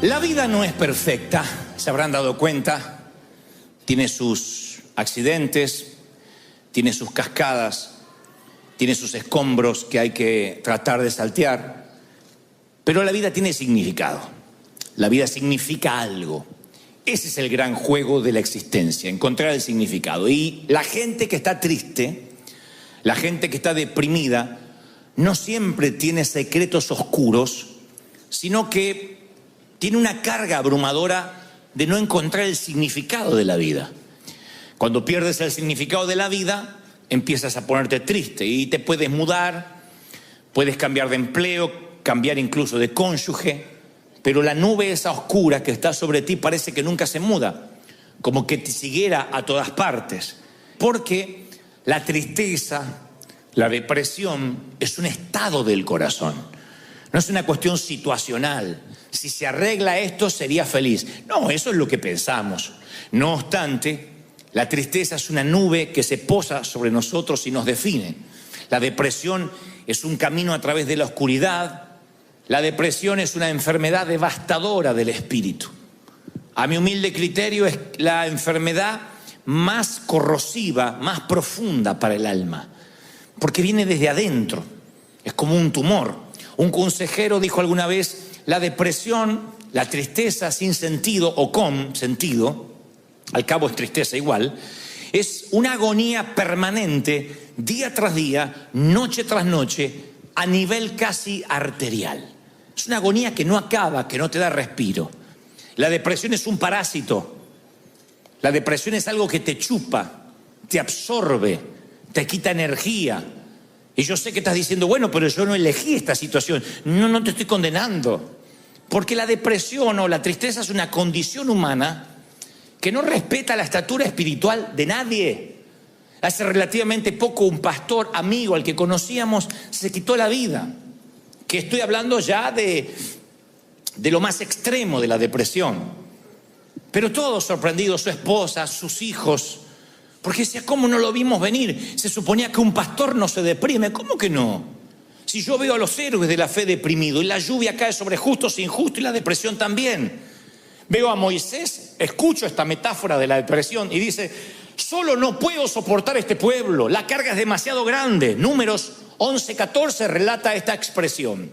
La vida no es perfecta, se habrán dado cuenta. Tiene sus accidentes, tiene sus cascadas, tiene sus escombros que hay que tratar de saltear. Pero la vida tiene significado. La vida significa algo. Ese es el gran juego de la existencia, encontrar el significado. Y la gente que está triste, la gente que está deprimida, no siempre tiene secretos oscuros, sino que tiene una carga abrumadora de no encontrar el significado de la vida. Cuando pierdes el significado de la vida, empiezas a ponerte triste y te puedes mudar, puedes cambiar de empleo, cambiar incluso de cónyuge, pero la nube esa oscura que está sobre ti parece que nunca se muda, como que te siguiera a todas partes, porque la tristeza, la depresión es un estado del corazón, no es una cuestión situacional. Si se arregla esto, sería feliz. No, eso es lo que pensamos. No obstante, la tristeza es una nube que se posa sobre nosotros y nos define. La depresión es un camino a través de la oscuridad. La depresión es una enfermedad devastadora del espíritu. A mi humilde criterio, es la enfermedad más corrosiva, más profunda para el alma, porque viene desde adentro. Es como un tumor. Un consejero dijo alguna vez: la depresión, la tristeza sin sentido o con sentido, al cabo es tristeza igual, es una agonía permanente, día tras día, noche tras noche, a nivel casi arterial. Es una agonía que no acaba, que no te da respiro. La depresión es un parásito. La depresión es algo que te chupa, te absorbe, te quita energía. Y yo sé que estás diciendo: bueno, pero yo no elegí esta situación. No te estoy condenando. Porque la depresión o la tristeza es una condición humana que no respeta la estatura espiritual de nadie. Hace relativamente poco un pastor amigo al que conocíamos se quitó la vida. Que estoy hablando ya de lo más extremo de la depresión. Pero todos sorprendidos, su esposa, sus hijos. Porque decía: ¿cómo no lo vimos venir? Se suponía que un pastor no se deprime. ¿Cómo que no? Si yo veo a los héroes de la fe deprimidos, y la lluvia cae sobre justos e injustos, y la depresión también. Veo a Moisés, escucho esta metáfora de la depresión y dice: solo no puedo soportar este pueblo, la carga es demasiado grande. Números 11:14 relata esta expresión.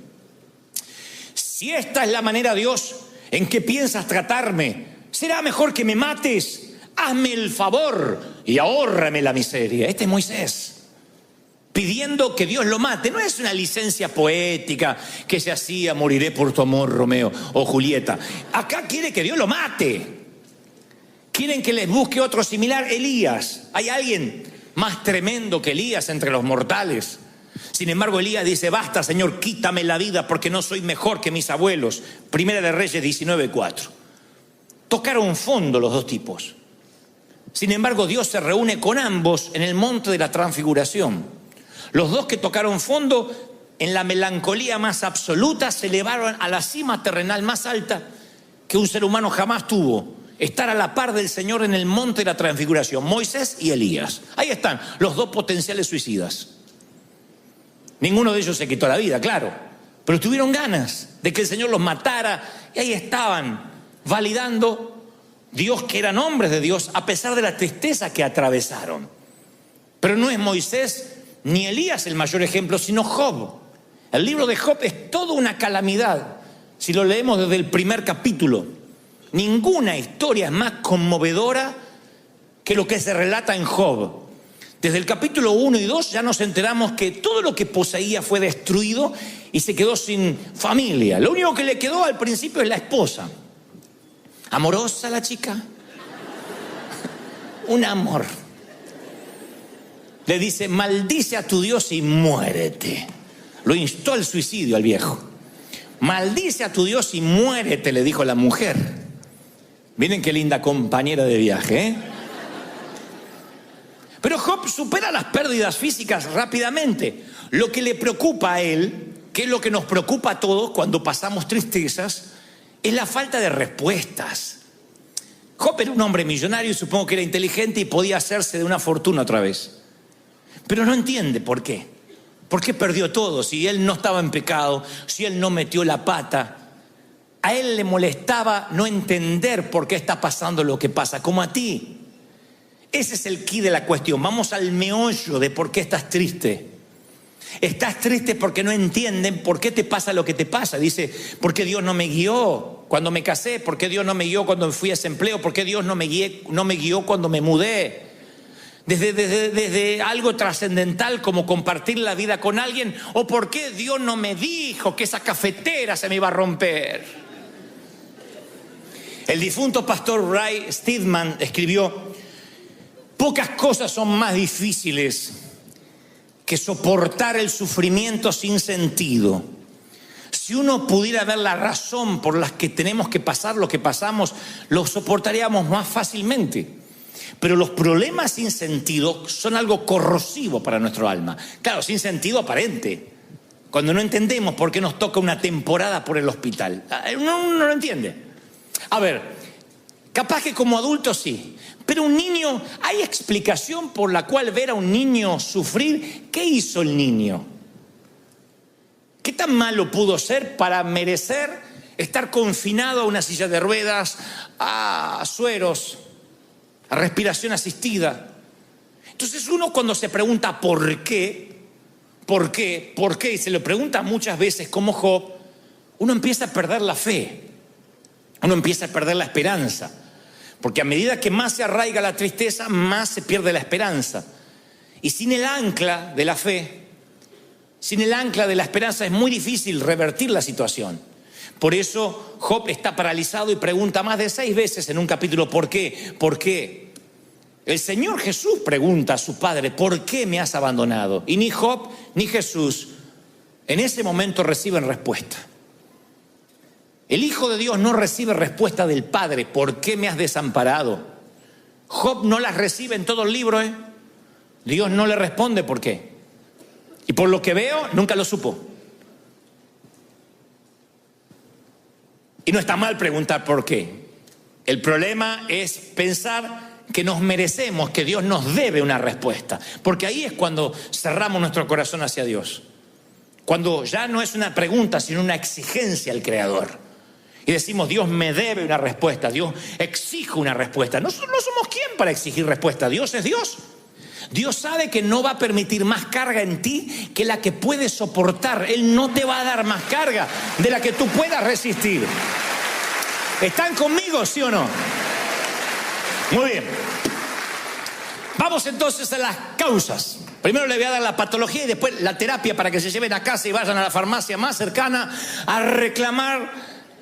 Si esta es la manera, Dios, en que piensas tratarme, será mejor que me mates. Hazme el favor y ahórrame la miseria. Este es Moisés pidiendo que Dios lo mate. No es una licencia poética que se hacía: moriré por tu amor, Romeo o Julieta. Acá quiere que Dios lo mate. Quieren que les busque otro similar. Elías. ¿Hay alguien más tremendo que Elías entre los mortales? Sin embargo, Elías dice: basta, Señor, quítame la vida porque no soy mejor que mis abuelos. Primera de Reyes 19:4. Tocaron fondo los dos tipos. Sin embargo, Dios se reúne con ambos en el monte de la transfiguración. Los dos que tocaron fondo, en la melancolía más absoluta, se elevaron a la cima terrenal más alta que un ser humano jamás tuvo. Estar a la par del Señor en el monte de la transfiguración. Moisés y Elías. Ahí están los dos potenciales suicidas. Ninguno de ellos se quitó la vida, claro, pero tuvieron ganas de que el Señor los matara. Y ahí estaban, validando Dios, que eran hombres de Dios, a pesar de la tristeza que atravesaron. Pero no es Moisés ni Elías el mayor ejemplo, sino Job. El libro de Job es toda una calamidad. Si lo leemos desde el primer capítulo, ninguna historia es más conmovedora que lo que se relata en Job. Desde el capítulo 1 y 2 ya nos enteramos que todo lo que poseía fue destruido y se quedó sin familia. Lo único que le quedó al principio es la esposa. Amorosa la chica. Un amor. Le dice: maldice a tu Dios y muérete. Lo instó al suicidio al viejo. Maldice a tu Dios y muérete, le dijo la mujer. Miren qué linda compañera de viaje, ¿eh? Pero Job supera las pérdidas físicas rápidamente. Lo que le preocupa a él, que es lo que nos preocupa a todos cuando pasamos tristezas, es la falta de respuestas. Job era un hombre millonario y supongo que era inteligente y podía hacerse de una fortuna otra vez. Pero no entiende por qué. ¿Por qué perdió todo? Si él no estaba en pecado, si él no metió la pata. A él le molestaba no entender por qué está pasando lo que pasa, como a ti. Ese es el quid de la cuestión. Vamos al meollo de por qué estás triste. Estás triste porque no entienden por qué te pasa lo que te pasa. Dice, ¿por qué Dios no me guió cuando me casé? ¿Por qué Dios no me guió cuando fui a ese empleo? ¿Por qué Dios no me guió cuando me mudé? Desde algo trascendental como compartir la vida con alguien. ¿O por qué Dios no me dijo que esa cafetera se me iba a romper? El difunto pastor Ray Steadman escribió: pocas cosas son más difíciles que soportar el sufrimiento sin sentido. Si uno pudiera ver la razón por la que tenemos que pasar lo que pasamos, lo soportaríamos más fácilmente. Pero los problemas sin sentido son algo corrosivo para nuestro alma. Claro, sin sentido aparente. Cuando no entendemos por qué nos toca una temporada por el hospital. Uno no lo entiende. A ver, capaz que como adulto sí. Pero un niño, ¿hay explicación por la cual ver a un niño sufrir? ¿Qué hizo el niño? ¿Qué tan malo pudo ser para merecer estar confinado a una silla de ruedas, a sueros, a respiración asistida? Entonces uno cuando se pregunta ¿por qué? Y se lo pregunta muchas veces como Job, uno empieza a perder la fe, uno empieza a perder la esperanza. Porque a medida que más se arraiga la tristeza, más se pierde la esperanza. Y sin el ancla de la fe, sin el ancla de la esperanza, es muy difícil revertir la situación. Por eso Job está paralizado y pregunta más de 6 veces en un capítulo: ¿por qué? ¿Por qué? El Señor Jesús pregunta a su Padre: ¿por qué me has abandonado? Y ni Job ni Jesús en ese momento reciben respuesta. El Hijo de Dios no recibe respuesta del Padre: ¿por qué me has desamparado? Job no las recibe en todo el libro, Dios no le responde por qué. Y por lo que veo, nunca lo supo. Y no está mal preguntar por qué. El problema es pensar que nos merecemos, que Dios nos debe una respuesta. Porque ahí es cuando cerramos nuestro corazón hacia Dios. Cuando ya no es una pregunta, sino una exigencia al Creador. Y decimos: Dios me debe una respuesta, Dios exige una respuesta. No somos quién para exigir respuesta. Dios es Dios. Dios sabe que no va a permitir más carga en ti que la que puedes soportar. Él no te va a dar más carga de la que tú puedas resistir. ¿Están conmigo, sí o no? Muy bien. Vamos entonces a las causas. Primero le voy a dar la patología y después la terapia para que se lleven a casa y vayan a la farmacia más cercana a reclamar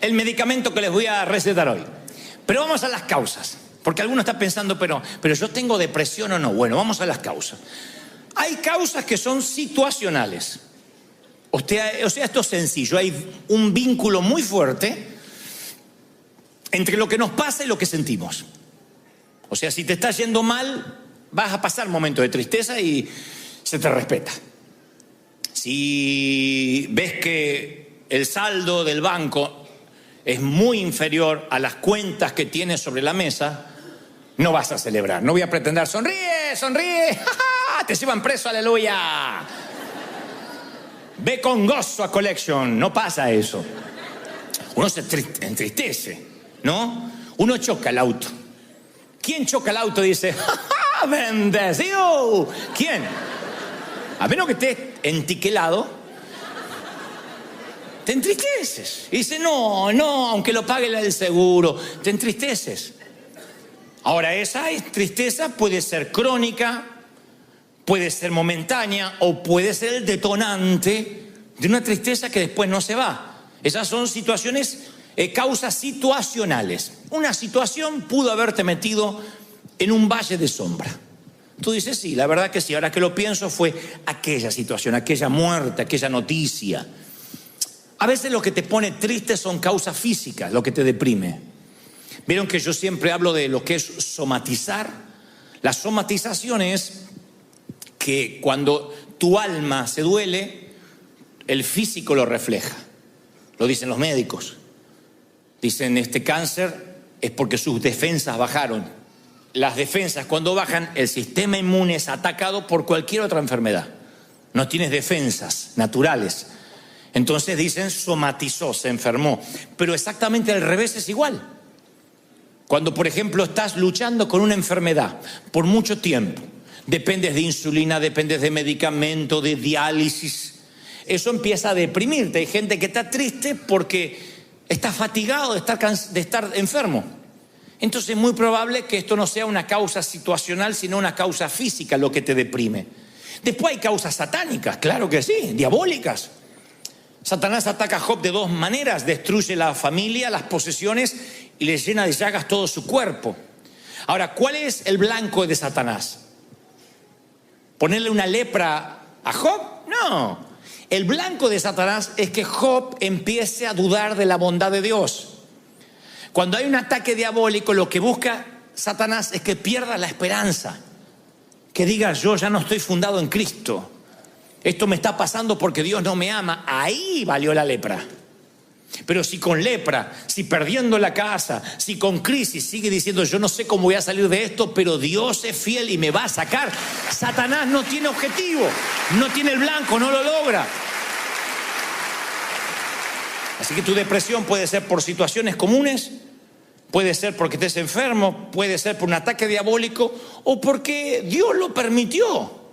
el medicamento que les voy a recetar hoy. Pero vamos a las causas, porque alguno está pensando, pero yo tengo depresión o no. Bueno, vamos a las causas. Hay causas que son situacionales. O sea, esto es sencillo. Hay un vínculo muy fuerte entre lo que nos pasa y lo que sentimos. O sea, si te está yendo mal, vas a pasar momentos de tristeza y se te respeta. Si ves que el saldo del banco es muy inferior a las cuentas que tienes sobre la mesa, no vas a celebrar. No voy a pretender: sonríe, sonríe, ¡ja, ja! Te llevan preso, aleluya. Ve con gozo a Collection. No pasa eso. Uno se entristece, ¿no? Uno choca el auto. ¿Quién choca el auto y dice: ¡ja, ja! ¡Bendecido! ¿Quién? A menos que estés entiquelado, te entristeces. Y dice: no, aunque lo pague el seguro. Te entristeces. Ahora, esa tristeza puede ser crónica, puede ser momentánea o puede ser el detonante de una tristeza que después no se va. Esas son situaciones, causas situacionales. Una situación pudo haberte metido en un valle de sombra. Tú dices: sí, la verdad que sí. Ahora que lo pienso, fue aquella situación, aquella muerte, aquella noticia. A veces lo que te pone triste son causas físicas, lo que te deprime. Vieron que yo siempre hablo de lo que es somatizar. La somatización es que cuando tu alma se duele, el físico lo refleja. Lo dicen los médicos. Dicen: este cáncer es porque sus defensas bajaron. Las defensas, cuando bajan, el sistema inmune es atacado por cualquier otra enfermedad. No tienes defensas naturales. Entonces dicen somatizó, se enfermó. Pero exactamente al revés es igual. Cuando, por ejemplo, estás luchando con una enfermedad por mucho tiempo, dependes de insulina, dependes de medicamento, de diálisis, eso empieza a deprimirte. Hay gente que está triste porque está fatigado de estar enfermo. Entonces es muy probable que esto no sea una causa situacional, sino una causa física lo que te deprime. Después hay causas satánicas, claro que sí, diabólicas. Satanás ataca a Job de dos maneras: destruye la familia, las posesiones, y le llena de llagas todo su cuerpo. Ahora, ¿cuál es el blanco de Satanás? ¿Ponerle una lepra a Job? No. El blanco de Satanás es que Job empiece a dudar de la bondad de Dios. Cuando hay un ataque diabólico, lo que busca Satanás es que pierda la esperanza, que diga: yo ya no estoy fundado en Cristo, esto me está pasando porque Dios no me ama. Ahí valió la lepra. Pero si con lepra, si perdiendo la casa, si con crisis sigue diciendo: yo no sé cómo voy a salir de esto, pero Dios es fiel y me va a sacar, Satanás no tiene objetivo, no tiene el blanco, no lo logra. Así que tu depresión puede ser por situaciones comunes, puede ser porque estés enfermo, puede ser por un ataque diabólico o porque Dios lo permitió.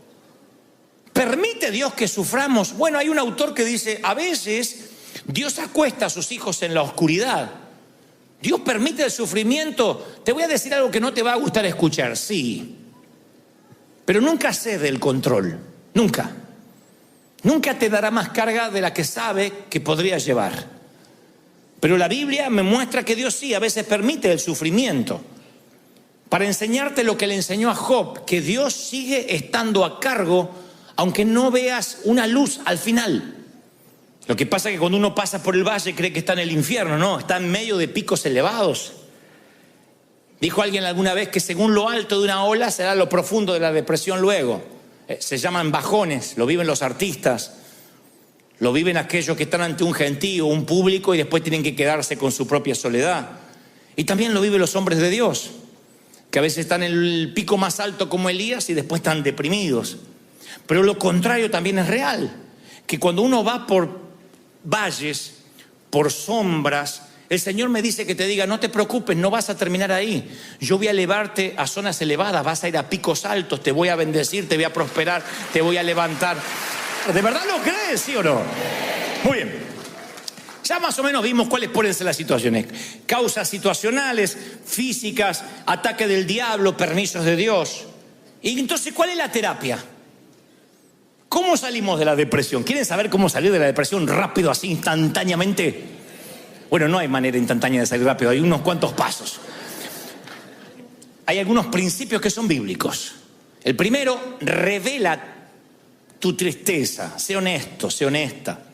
¿Permite Dios que suframos? Bueno, hay un autor que dice: a veces Dios acuesta a sus hijos en la oscuridad. Dios permite el sufrimiento. Te voy a decir algo que no te va a gustar escuchar, sí, pero nunca cede el control, nunca. Nunca te dará más carga de la que sabe que podrías llevar. Pero la Biblia me muestra que Dios sí, a veces permite el sufrimiento para enseñarte lo que le enseñó a Job, que Dios sigue estando a cargo aunque no veas una luz al final. Lo que pasa es que cuando uno pasa por el valle cree que está en el infierno. No, está en medio de picos elevados. Dijo alguien alguna vez que según lo alto de una ola será lo profundo de la depresión luego. Se llaman bajones, lo viven los artistas, lo viven aquellos que están ante un gentío, un público, y después tienen que quedarse con su propia soledad. Y también lo viven los hombres de Dios, que a veces están en el pico más alto como Elías y después están deprimidos. Pero lo contrario también es real, que cuando uno va por valles, por sombras, el Señor me dice que te diga: no te preocupes, no vas a terminar ahí. Yo voy a elevarte a zonas elevadas, vas a ir a picos altos, te voy a bendecir, te voy a prosperar, te voy a levantar. ¿De verdad lo crees, sí o no? Muy bien. Ya más o menos vimos cuáles pueden ser las situaciones. Causas situacionales, físicas, ataque del diablo, permisos de Dios. Y entonces, ¿cuál es la terapia? ¿Cómo salimos de la depresión? ¿Quieren saber cómo salir de la depresión rápido, así, instantáneamente? Bueno, no hay manera instantánea de salir rápido, hay unos cuantos pasos. Hay algunos principios que son bíblicos. El primero: revela tu tristeza, sé honesto, sé honesta.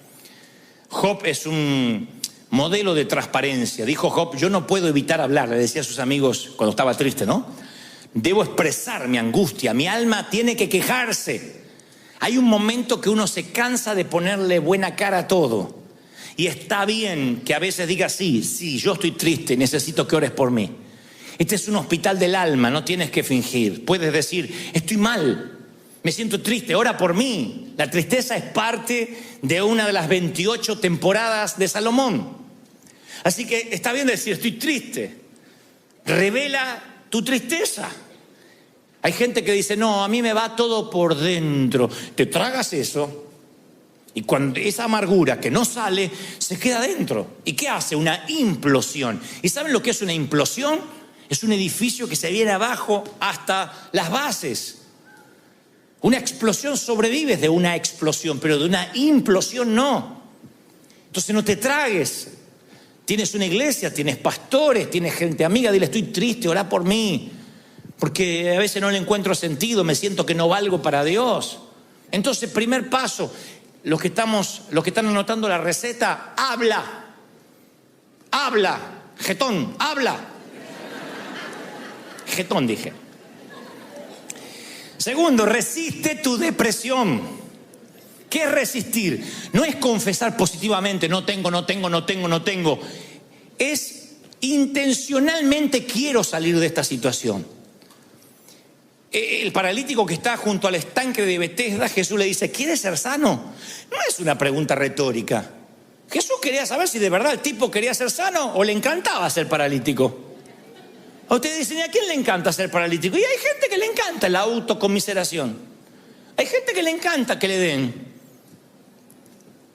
Job es un modelo de transparencia. Dijo Job: yo no puedo evitar hablar, le decía a sus amigos cuando estaba triste, ¿no? Debo expresar mi angustia, mi alma tiene que quejarse. Hay un momento que uno se cansa de ponerle buena cara a todo. Y está bien que a veces diga: sí, yo estoy triste, necesito que ores por mí. Este es un hospital del alma, no tienes que fingir. Puedes decir: estoy mal, me siento triste, ora por mí. La tristeza es parte de una de las 28 temporadas de Salomón. Así que está bien decir: estoy triste. Revela tu tristeza. Hay gente que dice: no, a mí me va todo por dentro. Te tragas eso y cuando esa amargura que no sale se queda dentro. ¿Y qué hace? Una implosión. ¿Y saben lo que es una implosión? Es un edificio que se viene abajo hasta las bases. Una explosión sobrevives de una explosión, pero de una implosión no. Entonces no te tragues. Tienes una iglesia, tienes pastores, tienes gente amiga, dile: estoy triste, orá por mí, porque a veces no le encuentro sentido, me siento que no valgo para Dios. Entonces, primer paso, los que están anotando la receta: habla, jetón, habla. Jetón dije. Segundo, resiste tu depresión. ¿Qué es resistir? No es confesar positivamente: no tengo. Es intencionalmente: quiero salir de esta situación. El paralítico que está junto al estanque de Betesda, Jesús le dice: ¿quieres ser sano? No es una pregunta retórica. Jesús quería saber si de verdad el tipo quería ser sano o le encantaba ser paralítico. Ustedes dicen, ¿y a quién le encanta ser paralítico? Y hay gente que le encanta la autocomiseración. Hay gente que le encanta que le den.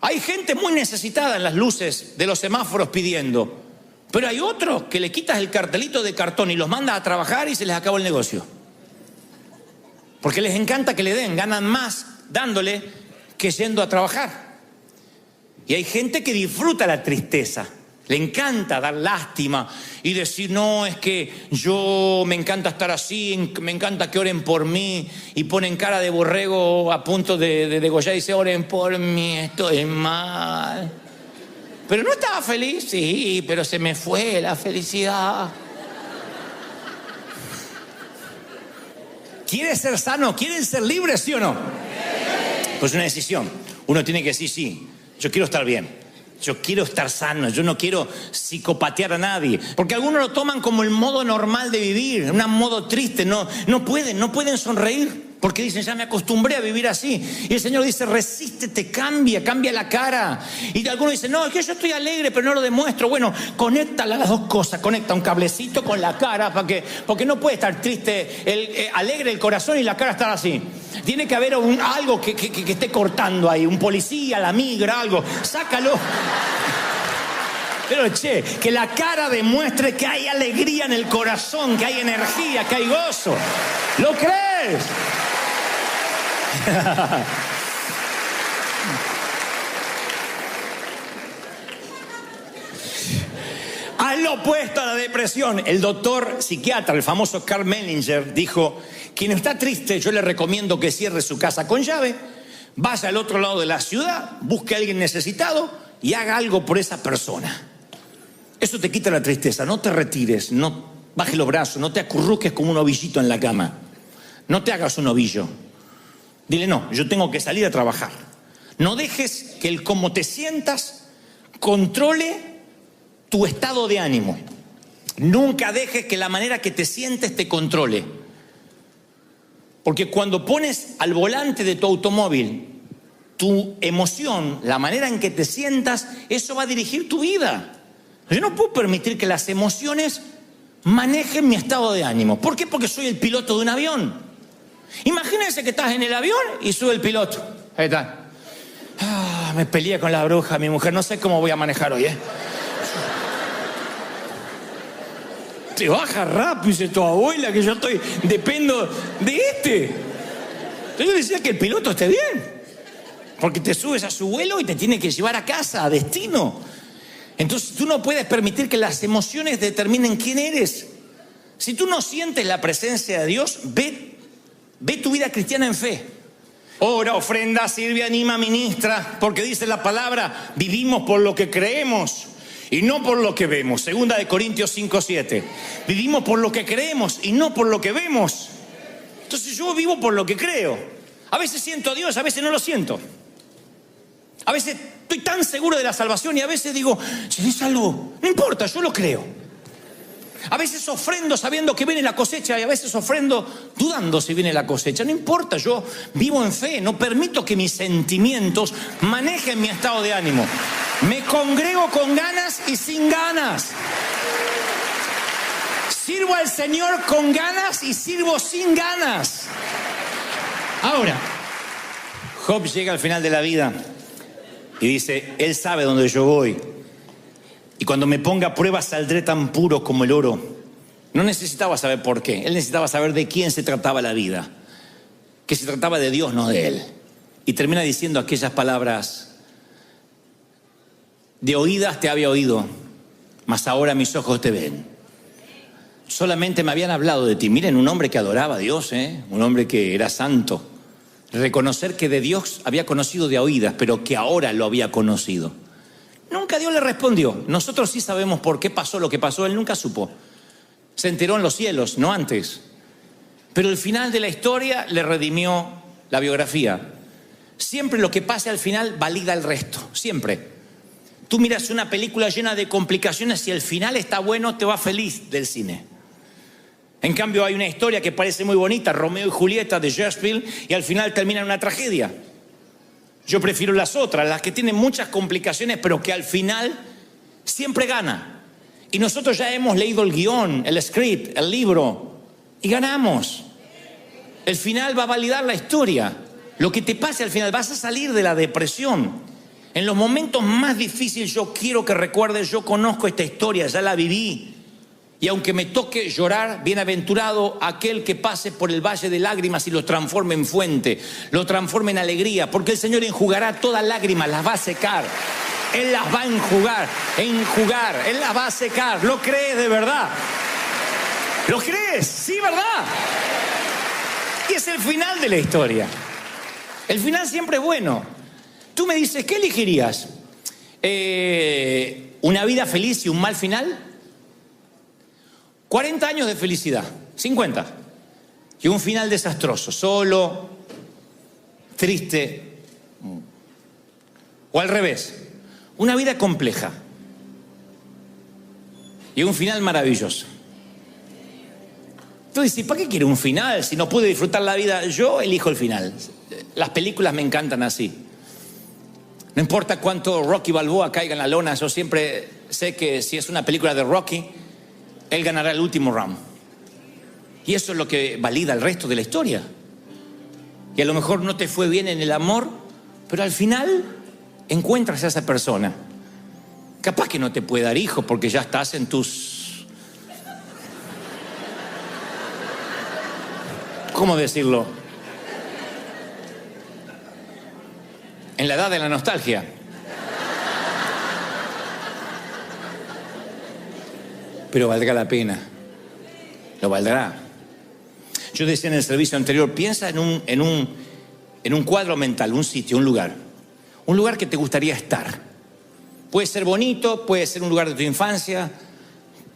Hay gente muy necesitada en las luces de los semáforos pidiendo. Pero hay otros que le quitas el cartelito de cartón y los mandas a trabajar y se les acabó el negocio. Porque les encanta que le den, ganan más dándole que yendo a trabajar. Y hay gente que disfruta la tristeza. Le encanta dar lástima y decir, no, es que yo me encanta estar así, me encanta que oren por mí, y ponen cara de borrego a punto de degollar y dice, oren por mí, estoy mal. Pero no estaba feliz, sí, pero se me fue la felicidad. ¿Quieres ser sano? ¿Quieren ser libres, sí o no? Pues una decisión. Uno tiene que decir, sí, yo quiero estar bien. Yo quiero estar sano, yo no quiero psicopatear a nadie. Porque algunos lo toman como el modo normal de vivir, un modo triste, no pueden sonreír. Porque dicen, ya me acostumbré a vivir así. Y el Señor dice, resístete, cambia la cara. Y algunos dicen, no, es que yo estoy alegre, pero no lo demuestro. Bueno, conecta las dos cosas, conecta un cablecito con la cara, porque no puede estar triste, alegre el corazón y la cara estar así. Tiene que haber algo que esté cortando ahí, un policía, la migra, algo. Sácalo. Pero que la cara demuestre que hay alegría en el corazón, que hay energía, que hay gozo. ¿Lo crees? Haz lo opuesto a la depresión. El doctor psiquiatra, el famoso Karl Menninger, dijo, quien está triste, yo le recomiendo que cierre su casa con llave, vaya al otro lado de la ciudad, busque a alguien necesitado y haga algo por esa persona. Eso te quita la tristeza. No te retires, no bajes los brazos, no te acurruques como un ovillito en la cama. No te hagas un ovillo. Dile, no, yo tengo que salir a trabajar. No dejes que el cómo te sientas controle tu estado de ánimo. Nunca dejes que la manera que te sientes te controle. Porque cuando pones al volante de tu automóvil tu emoción, la manera en que te sientas, eso va a dirigir tu vida. Yo no puedo permitir que las emociones manejen mi estado de ánimo. ¿Por qué? Porque soy el piloto de un avión. Imagínense que estás en el avión y sube el piloto. Ahí está. Me peleé con la bruja, mi mujer. No sé cómo voy a manejar hoy, Te baja rápido, dice tu abuela, que yo dependo de este. Entonces yo decía que el piloto esté bien. Porque te subes a su vuelo y te tiene que llevar a casa, a destino. Entonces tú no puedes permitir que las emociones determinen quién eres. Si tú no sientes la presencia de Dios, ve tu vida cristiana en fe. Ora, ofrenda, sirve, anima, ministra, porque dice la palabra, vivimos por lo que creemos y no por lo que vemos. Segunda de Corintios 5:7. Vivimos por lo que creemos y no por lo que vemos. Entonces yo vivo por lo que creo. A veces siento a Dios, a veces no lo siento. A veces estoy tan seguro de la salvación y a veces digo, seré salvo. No importa, yo lo creo. A veces ofrendo sabiendo que viene la cosecha y a veces ofrendo dudando si viene la cosecha. No importa, yo vivo en fe. No permito que mis sentimientos manejen mi estado de ánimo. Me congrego con ganas y sin ganas. Sirvo al Señor con ganas y sirvo sin ganas. Ahora, Job llega al final de la vida y dice, Él sabe dónde yo voy. Y cuando me ponga a prueba saldré tan puro como el oro. No necesitaba saber por qué. Él necesitaba saber de quién se trataba la vida. Que se trataba de Dios, no de él. Y termina diciendo aquellas palabras: de oídas te había oído, mas ahora mis ojos te ven. Solamente me habían hablado de ti. Miren, un hombre que adoraba a Dios, un hombre que era santo. Reconocer que de Dios había conocido de oídas, pero que ahora lo había conocido. Nunca Dios le respondió. Nosotros sí sabemos por qué pasó lo que pasó. Él nunca supo. Se enteró en los cielos, no antes. Pero el final de la historia le redimió la biografía. Siempre lo que pase al final valida el resto. Siempre. Tú miras una película llena de complicaciones y el final está bueno, te va feliz del cine. En cambio hay una historia que parece muy bonita, Romeo y Julieta de Shakespeare, y al final termina en una tragedia. Yo prefiero las otras, las que tienen muchas complicaciones, pero que al final siempre gana. Y nosotros ya hemos leído el guión, el script, el libro, y ganamos. El final va a validar la historia. Lo que te pase al final, vas a salir de la depresión. En los momentos más difíciles yo quiero que recuerdes, yo conozco esta historia, ya la viví. Y aunque me toque llorar, bienaventurado aquel que pase por el valle de lágrimas y lo transforme en fuente, lo transforme en alegría, porque el Señor enjugará todas lágrimas, las va a secar. Él las va a enjugar, Él las va a secar. ¿Lo crees de verdad? ¿Lo crees? Sí, ¿verdad? Y es el final de la historia. El final siempre es bueno. Tú me dices, ¿qué elegirías? ¿Una vida feliz y un mal final? 40 años de felicidad, 50. Y un final desastroso, solo, triste. O al revés, una vida compleja y un final maravilloso. Tú dices, ¿para qué quiero un final si no pude disfrutar la vida? Yo elijo el final. Las películas me encantan así. No importa cuánto Rocky Balboa caiga en la lona, yo siempre sé que si es una película de Rocky, él ganará el último round. Y eso es lo que valida el resto de la historia. Y a lo mejor no te fue bien en el amor, pero al final encuentras a esa persona. Capaz que no te puede dar hijos porque ya estás en tus... ¿Cómo decirlo? En la edad de la nostalgia. Pero valdrá la pena. Lo valdrá. Yo decía en el servicio anterior, piensa en un cuadro mental, un sitio, un lugar. Un lugar que te gustaría estar. Puede ser bonito, puede ser un lugar de tu infancia,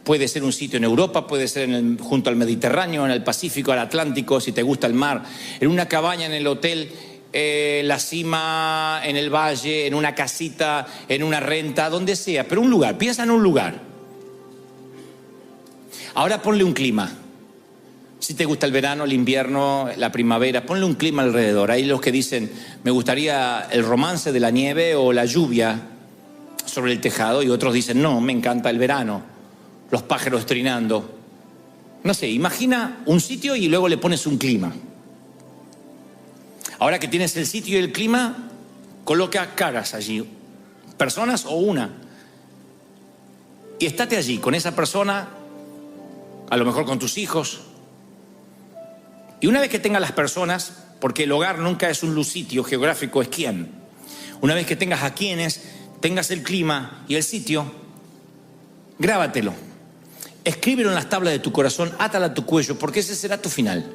puede ser un sitio en Europa, puede ser junto al Mediterráneo, en el Pacífico, al Atlántico, si te gusta el mar, en una cabaña en el hotel, la cima, en el valle, en una casita, en una renta, donde sea, pero un lugar, piensa en un lugar. Ahora ponle un clima. Si te gusta el verano, el invierno, la primavera, ponle un clima alrededor. Hay los que dicen, me gustaría el romance de la nieve o la lluvia sobre el tejado, y otros dicen, no, me encanta el verano, los pájaros trinando. No sé, imagina un sitio y luego le pones un clima. Ahora que tienes el sitio y el clima, coloca caras allí, personas o una. Y estate allí con esa persona, a lo mejor con tus hijos. Y una vez que tengas las personas, porque el hogar nunca es un sitio geográfico, es quién. Una vez que tengas a quienes, tengas el clima y el sitio, grábatelo. Escríbelo en las tablas de tu corazón, átala a tu cuello, porque ese será tu final.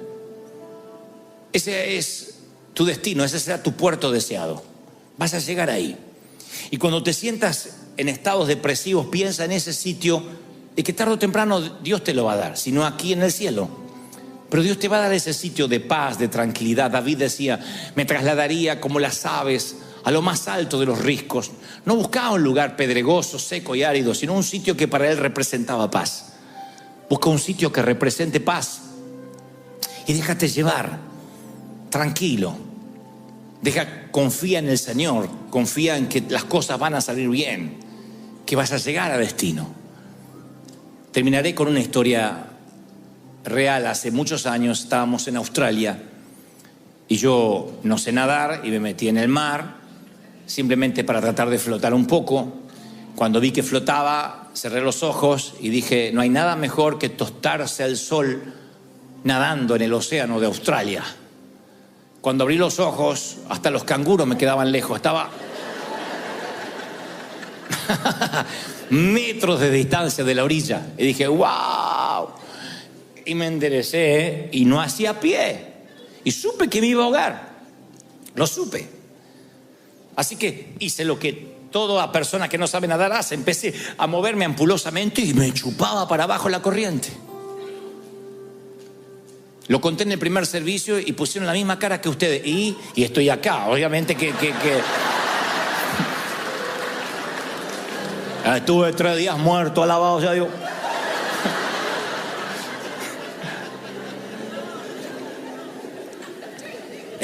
Ese es tu destino, ese será tu puerto deseado. Vas a llegar ahí. Y cuando te sientas en estados depresivos, piensa en ese sitio y que tarde o temprano Dios te lo va a dar, sino aquí en el cielo. Pero Dios te va a dar ese sitio de paz, de tranquilidad. David decía, me trasladaría como las aves a lo más alto de los riscos. No buscaba un lugar pedregoso, seco y árido, sino un sitio que para él representaba paz. Busca un sitio que represente paz y déjate llevar, tranquilo. Confía en el Señor, confía en que las cosas van a salir bien, que vas a llegar a destino. Terminaré con una historia real. Hace muchos años estábamos en Australia y yo no sé nadar y me metí en el mar simplemente para tratar de flotar un poco. Cuando vi que flotaba, cerré los ojos y dije, no hay nada mejor que tostarse al sol nadando en el océano de Australia. Cuando abrí los ojos, hasta los canguros me quedaban lejos. Estaba metros de distancia de la orilla. Y dije, ¡wow! Y me enderecé y no hacía pie. Y supe que me iba a ahogar. Lo supe. Así que hice lo que toda persona que no sabe nadar hace. Empecé a moverme ampulosamente y me chupaba para abajo la corriente. Lo conté en el primer servicio y pusieron la misma cara que ustedes. Y estoy acá, obviamente que... Estuve 3 días muerto, alabado sea Dios.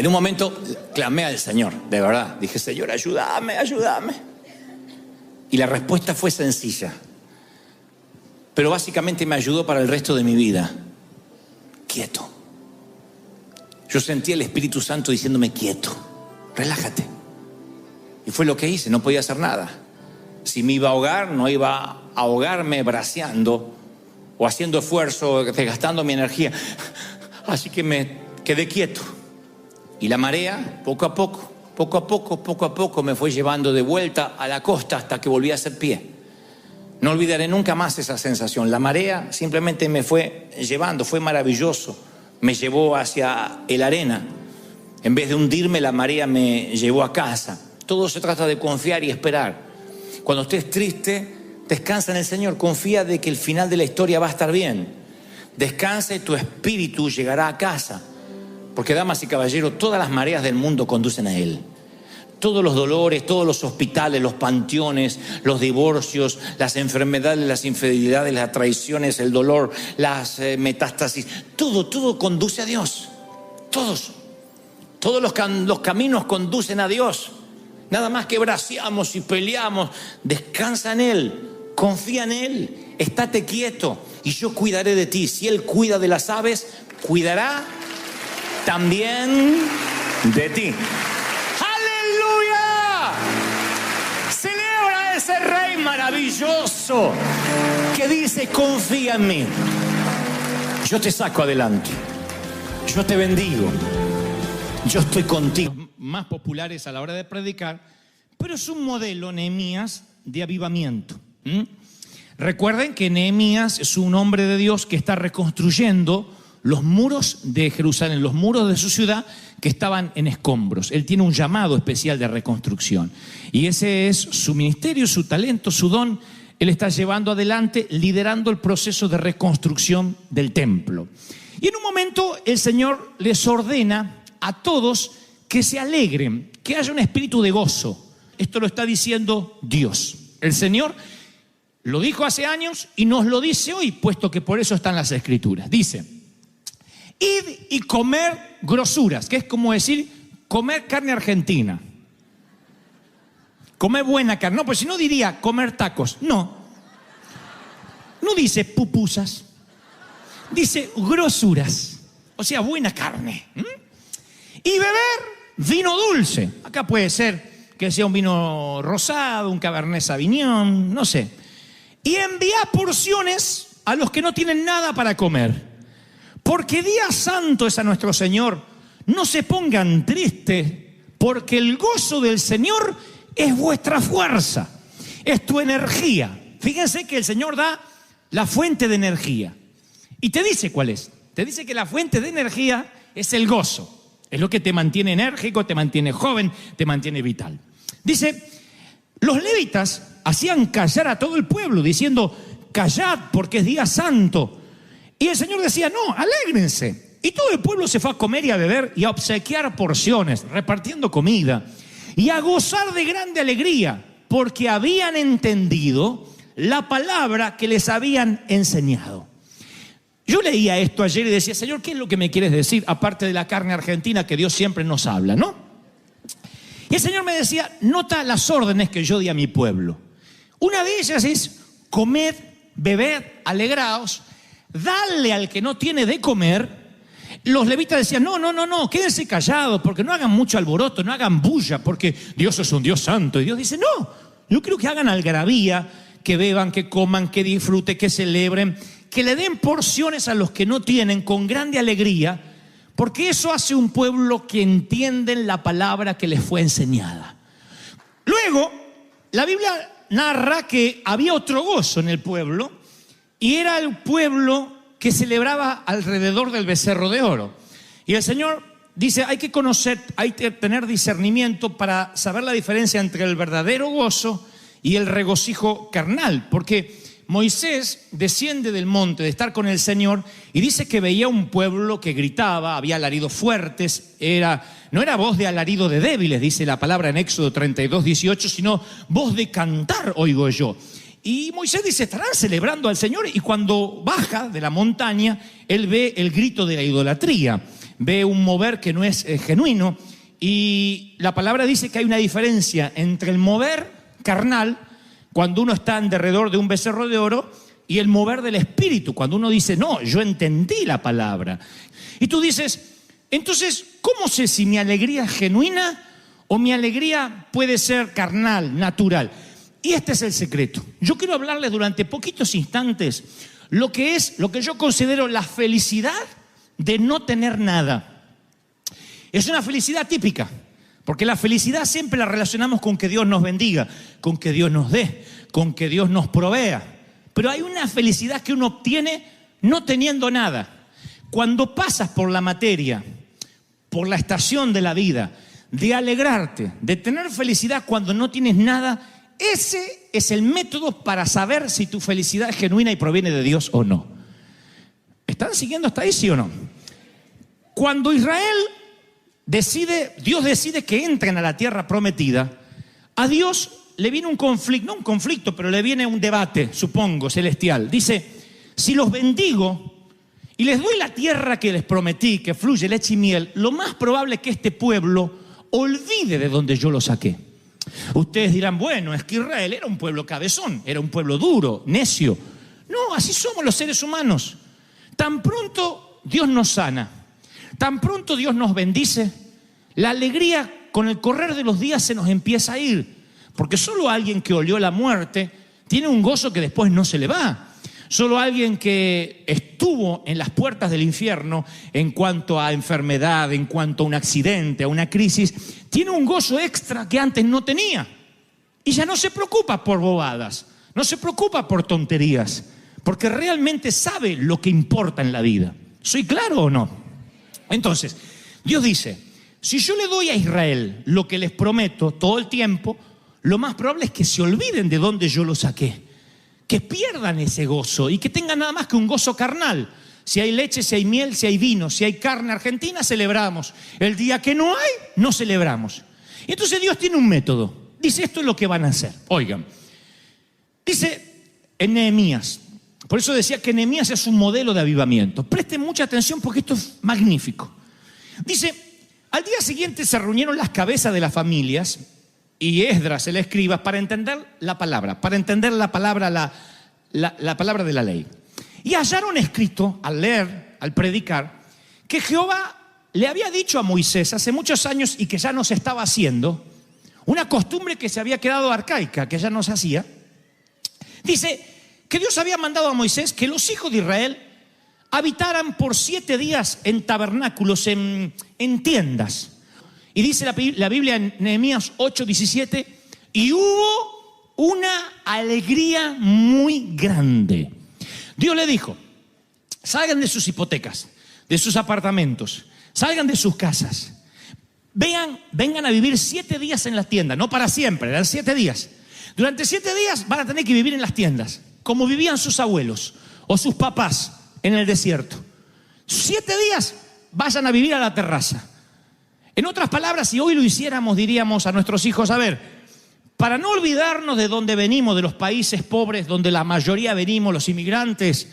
En un momento clamé al Señor, de verdad. Dije, Señor, ayúdame, ayúdame. Y la respuesta fue sencilla, pero básicamente me ayudó para el resto de mi vida. Quieto. Yo sentí el Espíritu Santo diciéndome, quieto, relájate. Y fue lo que hice, no podía hacer nada. Si me iba a ahogar, no iba a ahogarme braceando o haciendo esfuerzo, desgastando mi energía. Así que me quedé quieto. Y la marea, poco a poco, me fue llevando de vuelta a la costa hasta que volví a hacer pie. No olvidaré nunca más esa sensación. La marea simplemente me fue llevando, fue maravilloso. Me llevó hacia la arena. En vez de hundirme, la marea me llevó a casa. Todo se trata de confiar y esperar. Cuando estés triste, descansa en el Señor. Confía de que el final de la historia va a estar bien. Descansa y tu espíritu llegará a casa. Porque, damas y caballeros, todas las mareas del mundo conducen a Él. Todos los dolores, todos los hospitales, los panteones, los divorcios, las enfermedades, las infidelidades, las traiciones, el dolor, las metástasis, todo conduce a Dios. Todos los caminos conducen a Dios. Nada más que braceamos y peleamos. Descansa en Él, confía en Él, estate quieto y yo cuidaré de ti. Si Él cuida de las aves, cuidará también de ti. ¡Aleluya! Celebra a ese Rey maravilloso que dice, confía en mí. Yo te saco adelante. Yo te bendigo. Yo estoy contigo. Más populares a la hora de predicar, pero es un modelo, Nehemías, de avivamiento. Recuerden que Nehemías es un hombre de Dios que está reconstruyendo los muros de Jerusalén, los muros de su ciudad que estaban en escombros. Él tiene un llamado especial de reconstrucción y ese es su ministerio, su talento, su don. Él está llevando adelante, liderando el proceso de reconstrucción del templo. Y en un momento el Señor les ordena a todos que se alegren, que haya un espíritu de gozo. Esto lo está diciendo Dios. El Señor lo dijo hace años y nos lo dice hoy, puesto que por eso están las Escrituras. Dice, id y comer grosuras, que es como decir, comer carne argentina. Comer buena carne. No, pues si no diría comer tacos. No dice pupusas. Dice grosuras. O sea, buena carne. Y beber vino dulce. Acá puede ser que sea un vino rosado, un Cabernet Sauvignon, no sé. Y envía porciones a los que no tienen nada para comer. Porque día santo es a nuestro Señor. No se pongan tristes, porque el gozo del Señor es vuestra fuerza, es tu energía. Fíjense que el Señor da la fuente de energía. Y te dice cuál es. Te dice que la fuente de energía es el gozo. Es lo que te mantiene enérgico, te mantiene joven, te mantiene vital. Dice, los levitas hacían callar a todo el pueblo, diciendo, callad porque es día santo. Y el Señor decía, no, alégrense. Y todo el pueblo se fue a comer y a beber y a obsequiar porciones, repartiendo comida. Y a gozar de grande alegría, porque habían entendido la palabra que les habían enseñado. Yo leía esto ayer y decía, Señor, ¿qué es lo que me quieres decir? Aparte de la carne argentina que Dios siempre nos habla, ¿no? Y el Señor me decía, nota las órdenes que yo di a mi pueblo. Una de ellas es, comed, bebed, alegraos, dale al que no tiene de comer. Los levitas decían, no, quédense callados, porque no hagan mucho alboroto, no hagan bulla, porque Dios es un Dios santo. Y Dios dice, no, yo quiero que hagan algarabía, que beban, que coman, que disfruten, que celebren, que le den porciones a los que no tienen con grande alegría, porque eso hace un pueblo que entienden la palabra que les fue enseñada. Luego, la Biblia narra que había otro gozo en el pueblo, y era el pueblo que celebraba alrededor del becerro de oro. Y el Señor dice, hay que conocer, hay que tener discernimiento para saber la diferencia entre el verdadero gozo y el regocijo carnal, porque Moisés desciende del monte de estar con el Señor y dice que veía un pueblo que gritaba, había alaridos fuertes, no era voz de alarido de débiles, dice la palabra en Éxodo 32:18, sino voz de cantar oigo yo. Y Moisés dice, estarán celebrando al Señor, y cuando baja de la montaña, él ve el grito de la idolatría. ve un mover que no es genuino. Y la palabra dice que hay una diferencia entre el mover carnal, cuando uno está en derredor de un becerro de oro, y el mover del espíritu, cuando uno dice, no, yo entendí la palabra. Y tú dices, entonces, ¿cómo sé si mi alegría es genuina o mi alegría puede ser carnal, natural? Y este es el secreto. Yo quiero hablarles durante poquitos instantes lo que yo considero la felicidad de no tener nada. Es una felicidad típica, porque la felicidad siempre la relacionamos con que Dios nos bendiga, con que Dios nos dé, con que Dios nos provea. Pero hay una felicidad que uno obtiene no teniendo nada. Cuando pasas por la materia, por la estación de la vida, de alegrarte, de tener felicidad cuando no tienes nada, ese es el método para saber si tu felicidad es genuina y proviene de Dios o no. ¿Están siguiendo hasta ahí, sí o no? Cuando Dios decide que entren a la tierra prometida, a Dios le viene un conflicto, no un conflicto, pero le viene un debate, supongo, celestial. Dice, si los bendigo y les doy la tierra que les prometí, que fluye leche y miel, lo más probable es que este pueblo olvide de donde yo lo saqué. Ustedes dirán, bueno, es que Israel era un pueblo cabezón, era un pueblo duro, necio. No, así somos los seres humanos. Tan pronto Dios nos sana, tan pronto Dios nos bendice, la alegría con el correr de los días se nos empieza a ir. Porque solo alguien que olió la muerte tiene un gozo que después no se le va. Solo alguien que estuvo en las puertas del infierno en cuanto a enfermedad, en cuanto a un accidente, a una crisis, tiene un gozo extra que antes no tenía. Y ya no se preocupa por bobadas, no se preocupa por tonterías, porque realmente sabe lo que importa en la vida. ¿Soy claro o no? Entonces, Dios dice, si yo le doy a Israel lo que les prometo todo el tiempo, lo más probable es que se olviden de dónde yo lo saqué, que pierdan ese gozo y que tengan nada más que un gozo carnal. Si hay leche, si hay miel, si hay vino, si hay carne argentina, celebramos. El día que no hay, no celebramos. Y entonces Dios tiene un método. Dice, esto es lo que van a hacer. Oigan, dice en Nehemías, por eso decía que Nehemías es un modelo de avivamiento. Presten mucha atención porque esto es magnífico. Dice, al día siguiente se reunieron las cabezas de las familias y Esdras, el escriba, para entender la palabra, la palabra de la ley. Y hallaron escrito, al leer, al predicar, que Jehová le había dicho a Moisés hace muchos años y que ya no se estaba haciendo, una costumbre que se había quedado arcaica, que ya no se hacía. Dice que Dios había mandado a Moisés que los hijos de Israel habitaran por 7 días en tabernáculos, en tiendas. Y dice la Biblia en Nehemías 8:17, y hubo una alegría muy grande. Dios le dijo, salgan de sus hipotecas, de sus apartamentos, salgan de sus casas, vengan a vivir 7 días en las tiendas, no para siempre, eran 7 días. Durante 7 días van a tener que vivir en las tiendas, como vivían sus abuelos o sus papás en el desierto. 7 días vayan a vivir a la terraza. En otras palabras, si hoy lo hiciéramos, diríamos a nuestros hijos, a ver, para no olvidarnos de dónde venimos, de los países pobres donde la mayoría venimos, los inmigrantes,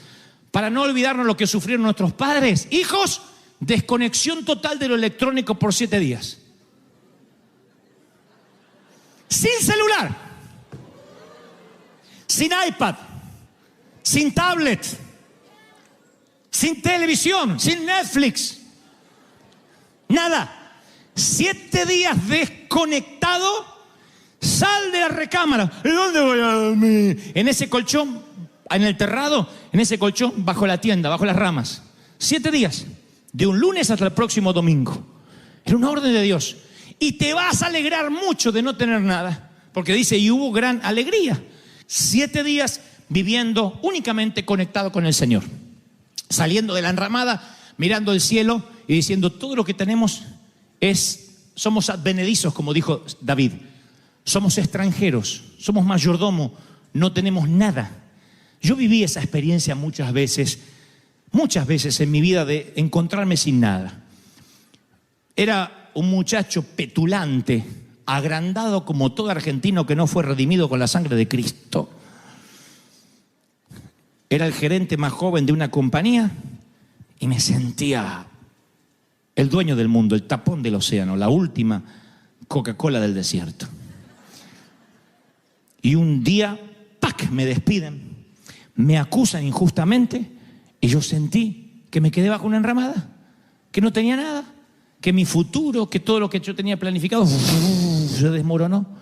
para no olvidarnos lo que sufrieron nuestros padres, hijos, desconexión total de lo electrónico por 7 días. Sin celular, sin iPad, sin tablet, sin televisión, sin Netflix, nada. 7 días desconectado, sal de la recámara. ¿Y dónde voy a dormir? En ese colchón, en el terrado, en ese colchón, bajo la tienda, bajo las ramas. 7 días, de un lunes hasta el próximo domingo. Era una orden de Dios. Y te vas a alegrar mucho de no tener nada, porque dice, y hubo gran alegría. 7 días viviendo únicamente conectado con el Señor. Saliendo de la enramada, mirando el cielo y diciendo, todo lo que tenemos somos advenedizos, como dijo David. Somos extranjeros, somos mayordomo, no tenemos nada. Yo viví esa experiencia muchas veces en mi vida de encontrarme sin nada. Era un muchacho petulante, agrandado como todo argentino que no fue redimido con la sangre de Cristo. Era el gerente más joven de una compañía y me sentía el dueño del mundo, el tapón del océano, la última Coca-Cola del desierto. Y un día, ¡pac!, me despiden, me acusan injustamente y yo sentí que me quedé bajo una enramada, que no tenía nada, que mi futuro, que todo lo que yo tenía planificado se desmoronó.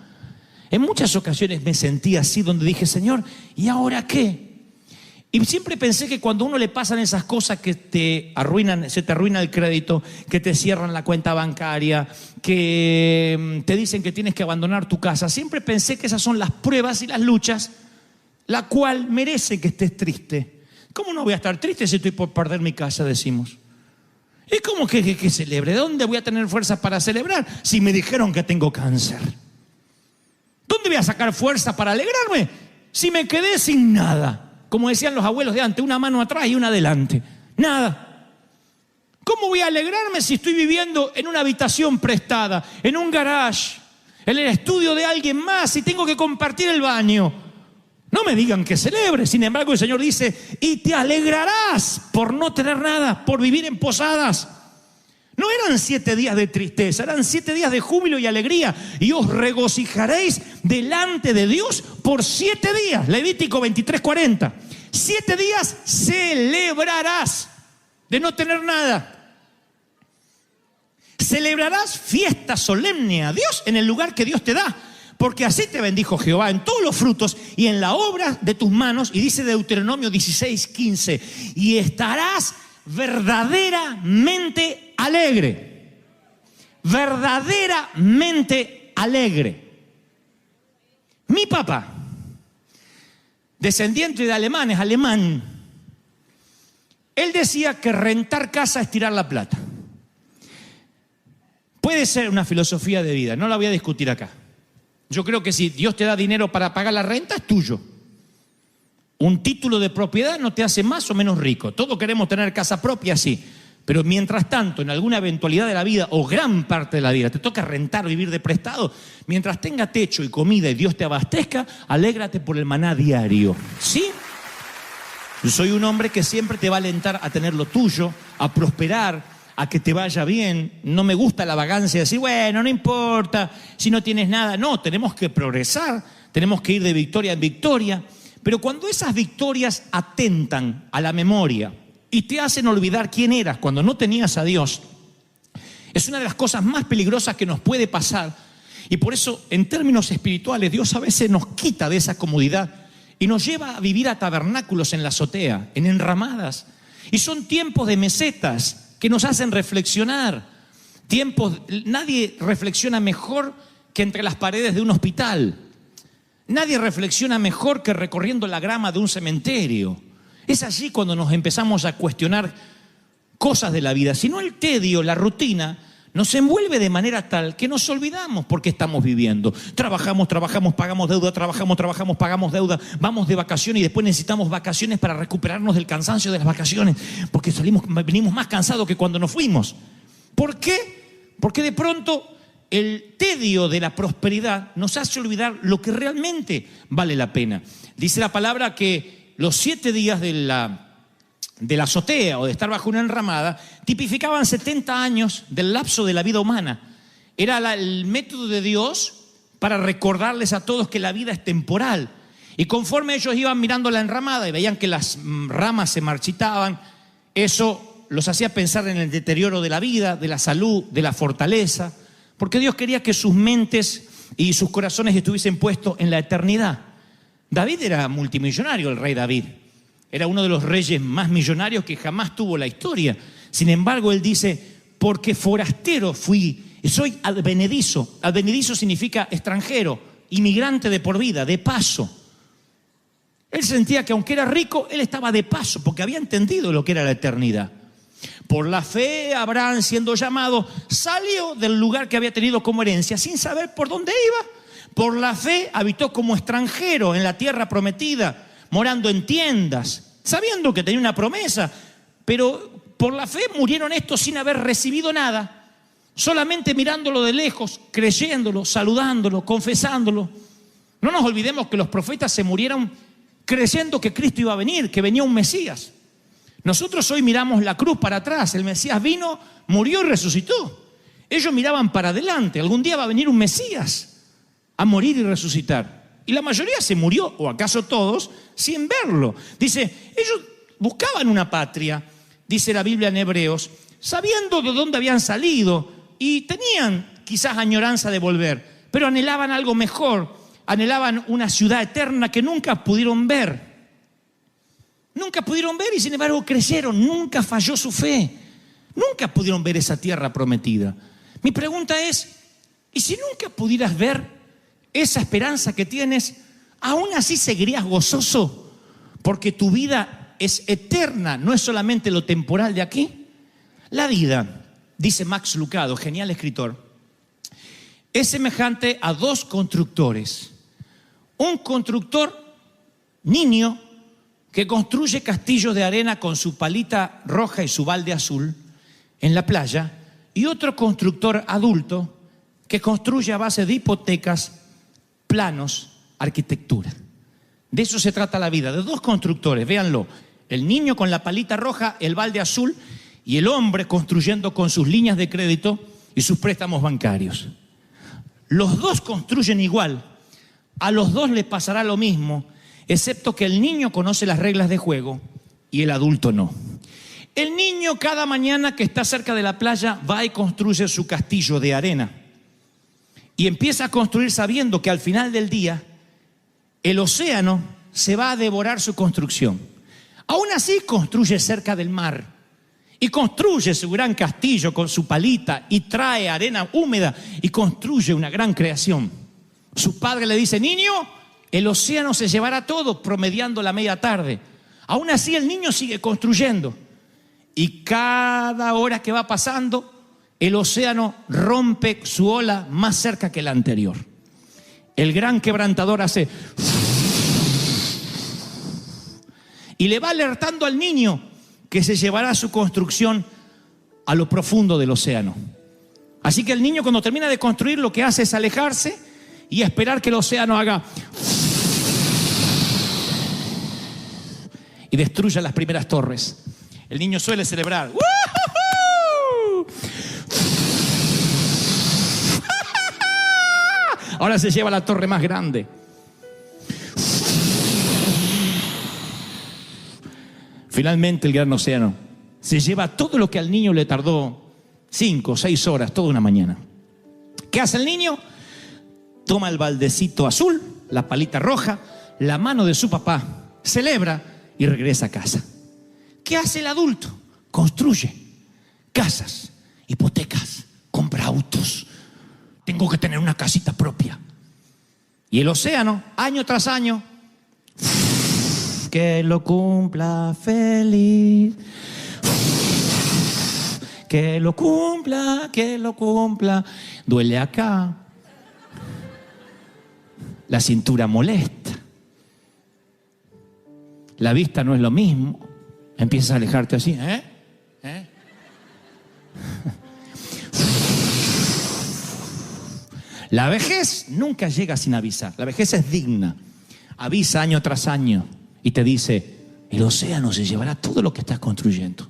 En muchas ocasiones me sentí así, donde dije, Señor, ¿y ahora qué? Y siempre pensé que cuando a uno le pasan esas cosas que te arruinan, se te arruina el crédito, que te cierran la cuenta bancaria, que te dicen que tienes que abandonar tu casa, siempre pensé que esas son las pruebas y las luchas, la cual merece que estés triste. ¿Cómo no voy a estar triste si estoy por perder mi casa, decimos? ¿Y cómo que celebre? ¿De dónde voy a tener fuerzas para celebrar si me dijeron que tengo cáncer? ¿Dónde voy a sacar fuerza para alegrarme si me quedé sin nada? Como decían los abuelos de antes, una mano atrás y una adelante. Nada. ¿Cómo voy a alegrarme si estoy viviendo en una habitación prestada, en un garage, en el estudio de alguien más y tengo que compartir el baño? No me digan que celebre. Sin embargo, el Señor dice, y te alegrarás por no tener nada, por vivir en posadas. No eran 7 días de tristeza, eran 7 días de júbilo y alegría. Y os regocijaréis delante de Dios por 7 días. Levítico 23:40. 7 días celebrarás de no tener nada. Celebrarás fiesta solemne a Dios en el lugar que Dios te da. Porque así te bendijo Jehová en todos los frutos y en la obra de tus manos. Y dice Deuteronomio 16:15. Y estarás verdaderamente alegre. Verdaderamente alegre. Mi papá, descendiente de alemanes, alemán, él decía que rentar casa es tirar la plata. Puede ser una filosofía de vida, no la voy a discutir acá. Yo creo que si Dios te da dinero para pagar la renta, es tuyo. Un título de propiedad no te hace más o menos rico. Todos queremos tener casa propia, sí. Pero mientras tanto, en alguna eventualidad de la vida o gran parte de la vida te toca rentar, vivir de prestado, mientras tenga techo y comida y Dios te abastezca, alégrate por el maná diario. ¿Sí? Yo soy un hombre que siempre te va a alentar a tener lo tuyo, a prosperar, a que te vaya bien. No me gusta la vagancia de decir, bueno, no importa si no tienes nada. No, tenemos que progresar, tenemos que ir de victoria en victoria. Pero cuando esas victorias atentan a la memoria y te hacen olvidar quién eras cuando no tenías a Dios, es una de las cosas más peligrosas que nos puede pasar. Y por eso, en términos espirituales, Dios a veces nos quita de esa comodidad y nos lleva a vivir a tabernáculos en la azotea, en enramadas. Y son tiempos de mesetas que nos hacen reflexionar. Nadie reflexiona mejor que entre las paredes de un hospital. Nadie reflexiona mejor que recorriendo la grama de un cementerio. Es allí cuando nos empezamos a cuestionar cosas de la vida. Si no, el tedio, la rutina, nos envuelve de manera tal que nos olvidamos por qué estamos viviendo. Trabajamos, pagamos deuda, trabajamos, pagamos deuda, vamos de vacaciones y después necesitamos vacaciones para recuperarnos del cansancio de las vacaciones, porque venimos más cansados que cuando nos fuimos. ¿Por qué? Porque de pronto el tedio de la prosperidad nos hace olvidar lo que realmente vale la pena. Dice la palabra que los 7 días de la azotea o de estar bajo una enramada tipificaban 70 años del lapso de la vida humana. Era el método de Dios para recordarles a todos que la vida es temporal. Y conforme ellos iban mirando la enramada y veían que las ramas se marchitaban, eso los hacía pensar en el deterioro de la vida, de la salud, de la fortaleza. Porque Dios quería que sus mentes y sus corazones estuviesen puestos en la eternidad. David era multimillonario, el rey David. Era uno de los reyes más millonarios que jamás tuvo la historia. Sin embargo, él dice, porque forastero fui, soy advenedizo. Advenedizo significa extranjero, inmigrante de por vida, de paso. Él sentía que aunque era rico, él estaba de paso, porque había entendido lo que era la eternidad. Por la fe, Abraham, siendo llamado, salió del lugar que había tenido como herencia sin saber por dónde iba. Por la fe habitó como extranjero en la tierra prometida, morando en tiendas, sabiendo que tenía una promesa. Pero por la fe murieron estos sin haber recibido nada, solamente mirándolo de lejos, creyéndolo, saludándolo, confesándolo. No nos olvidemos que los profetas se murieron creyendo que Cristo iba a venir, que venía un Mesías. Nosotros hoy miramos la cruz para atrás. El Mesías vino, murió y resucitó. Ellos miraban para adelante. Algún día va a venir un Mesías a morir y resucitar. Y la mayoría se murió, o acaso todos, sin verlo. Dice, ellos buscaban una patria, dice la Biblia en Hebreos, sabiendo de dónde habían salido y tenían quizás añoranza de volver, pero anhelaban algo mejor, anhelaban una ciudad eterna que nunca pudieron ver. Nunca pudieron ver y sin embargo creyeron, nunca falló su fe. Nunca pudieron ver esa tierra prometida. Mi pregunta es, ¿y si nunca pudieras ver esa esperanza que tienes, aún así seguirías gozoso? Porque tu vida es eterna, no es solamente lo temporal de aquí. La vida, dice Max Lucado, genial escritor, es semejante a dos constructores. Un constructor niño que construye castillos de arena con su palita roja y su balde azul en la playa, y otro constructor adulto que construye a base de hipotecas, planos, arquitectura. De eso se trata la vida, de dos constructores, véanlo, el niño con la palita roja, el balde azul, y el hombre construyendo con sus líneas de crédito y sus préstamos bancarios. Los dos construyen igual, a los dos les pasará lo mismo, excepto que el niño conoce las reglas de juego y el adulto no. El niño cada mañana que está cerca de la playa va y construye su castillo de arena y empieza a construir sabiendo que al final del día el océano se va a devorar su construcción. Aún así construye cerca del mar y construye su gran castillo con su palita y trae arena húmeda y construye una gran creación. Su padre le dice, niño, el océano se llevará todo, promediando la media tarde. Aún así el niño sigue construyendo. Y cada hora que va pasando, el océano rompe su ola más cerca que la anterior. El gran quebrantador hace y le va alertando al niño que se llevará su construcción a lo profundo del océano. Así que el niño, cuando termina de construir, lo que hace es alejarse y esperar que el océano haga y destruya las primeras torres. El niño suele celebrar. Ahora se lleva la torre más grande. Finalmente el gran océano se lleva todo lo que al niño le tardó 5 o 6 horas, toda una mañana. ¿Qué hace el niño? Toma el baldecito azul, la palita roja, la mano de su papá, celebra y regresa a casa. ¿Qué hace el adulto? Construye casas, hipotecas, compra autos. Tengo que tener una casita propia. Y el océano, año tras año, que lo cumpla feliz. Que lo cumpla, que lo cumpla. Duele acá. La cintura molesta. La vista no es lo mismo. Empiezas a alejarte así, La vejez nunca llega sin avisar. La vejez es digna. Avisa año tras año y te dice, el océano se llevará todo lo que estás construyendo.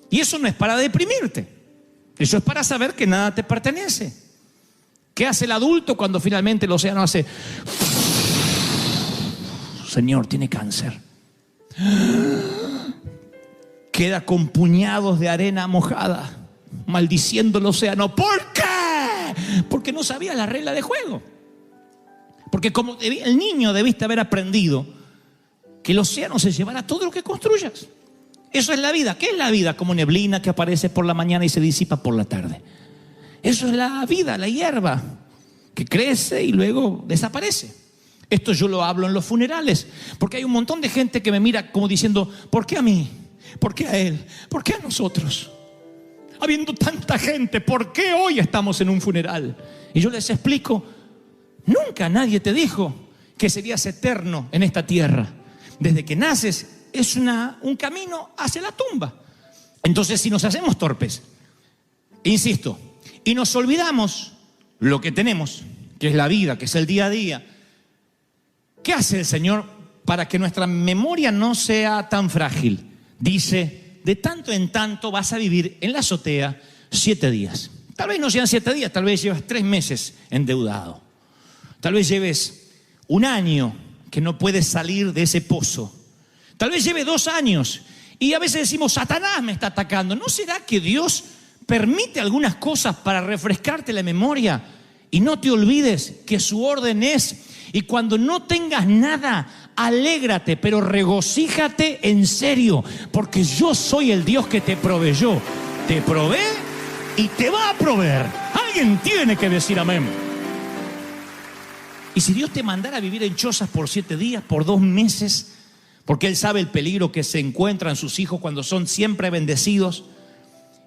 Y eso no es para deprimirte. Eso es para saber que nada te pertenece. ¿Qué hace el adulto cuando finalmente el océano hace? Señor, tiene cáncer. Queda con puñados de arena mojada, maldiciendo el océano. ¿Por qué? Porque no sabía la regla de juego. Porque como el niño debiste haber aprendido que el océano se llevará todo lo que construyas. Eso es la vida. ¿Qué es la vida? Como neblina que aparece por la mañana y se disipa por la tarde. Eso es la vida, la hierba que crece y luego desaparece. Esto yo lo hablo en los funerales, porque hay un montón de gente que me mira como diciendo, ¿por qué a mí? ¿Por qué a él? ¿Por qué a nosotros? Habiendo tanta gente, ¿por qué hoy estamos en un funeral? Y yo les explico, nunca nadie te dijo que serías eterno en esta tierra. Desde que naces es un camino hacia la tumba. Entonces, si nos hacemos torpes, insisto, y nos olvidamos lo que tenemos, que es la vida, que es el día a día, ¿qué hace el Señor para que nuestra memoria no sea tan frágil? dice, de tanto en tanto vas a vivir en la azotea 7 días. Tal vez no sean 7 días, tal vez llevas 3 meses endeudado. Tal vez lleves 1 año que no puedes salir de ese pozo. Tal vez lleve 2 años y a veces decimos, Satanás me está atacando. ¿No será que Dios permite algunas cosas para refrescarte la memoria? Y no te olvides que su orden es, y cuando no tengas nada, alégrate, pero regocíjate en serio, porque yo soy el Dios que te proveyó. Te provee y te va a proveer. Alguien tiene que decir amén. Y si Dios te mandara a vivir en chozas por 7 días, por 2 meses, porque Él sabe el peligro que se encuentran sus hijos cuando son siempre bendecidos.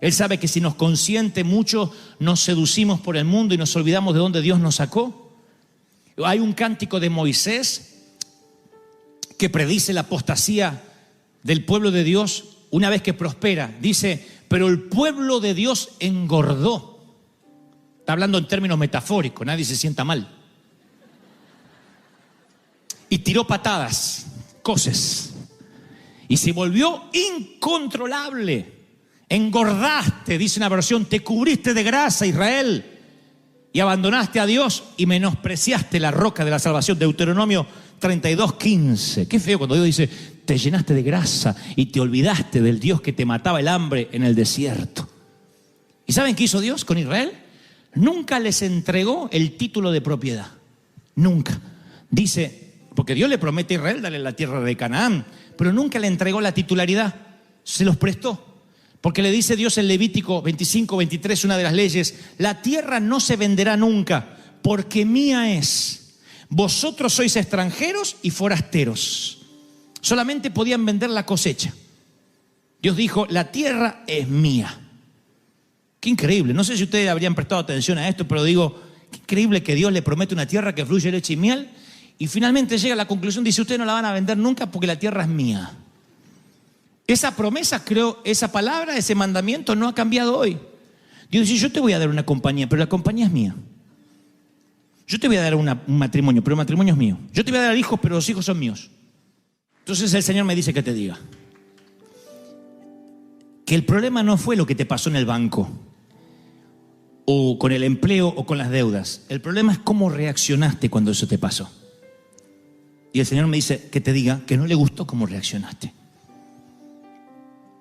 Él sabe que si nos consiente mucho, nos seducimos por el mundo y nos olvidamos de dónde Dios nos sacó. Hay un cántico de Moisés que predice la apostasía del pueblo de Dios una vez que prospera. Dice, pero el pueblo de Dios engordó. Está hablando en términos metafóricos, nadie se sienta mal. Y tiró patadas, coces, y se volvió incontrolable. Engordaste, dice una versión, te cubriste de grasa, Israel, y abandonaste a Dios y menospreciaste la roca de la salvación. Deuteronomio 32:15. Qué feo cuando Dios dice, te llenaste de grasa y te olvidaste del Dios que te mataba el hambre en el desierto. ¿Y saben qué hizo Dios con Israel? Nunca les entregó el título de propiedad. Nunca. Dice, porque Dios le promete a Israel darle la tierra de Canaán, pero nunca le entregó la titularidad. Se los prestó. Porque le dice Dios en Levítico 25:23, una de las leyes, la tierra no se venderá nunca, porque mía es. Vosotros sois extranjeros y forasteros. Solamente podían vender la cosecha. Dios dijo, la tierra es mía. Qué increíble. No sé si ustedes habrían prestado atención a esto, pero digo, qué increíble que Dios le promete una tierra que fluye leche y miel y finalmente llega a la conclusión, dice, ustedes no la van a vender nunca porque la tierra es mía. Esa promesa, creo, esa palabra, ese mandamiento no ha cambiado hoy. Dios dice, yo te voy a dar una compañía, pero la compañía es mía. Yo te voy a dar un matrimonio, pero el matrimonio es mío. Yo te voy a dar hijos, pero los hijos son míos. Entonces el Señor me dice que te diga que el problema no fue lo que te pasó en el banco o con el empleo o con las deudas. El problema es cómo reaccionaste cuando eso te pasó. Y el Señor me dice que te diga que no le gustó cómo reaccionaste.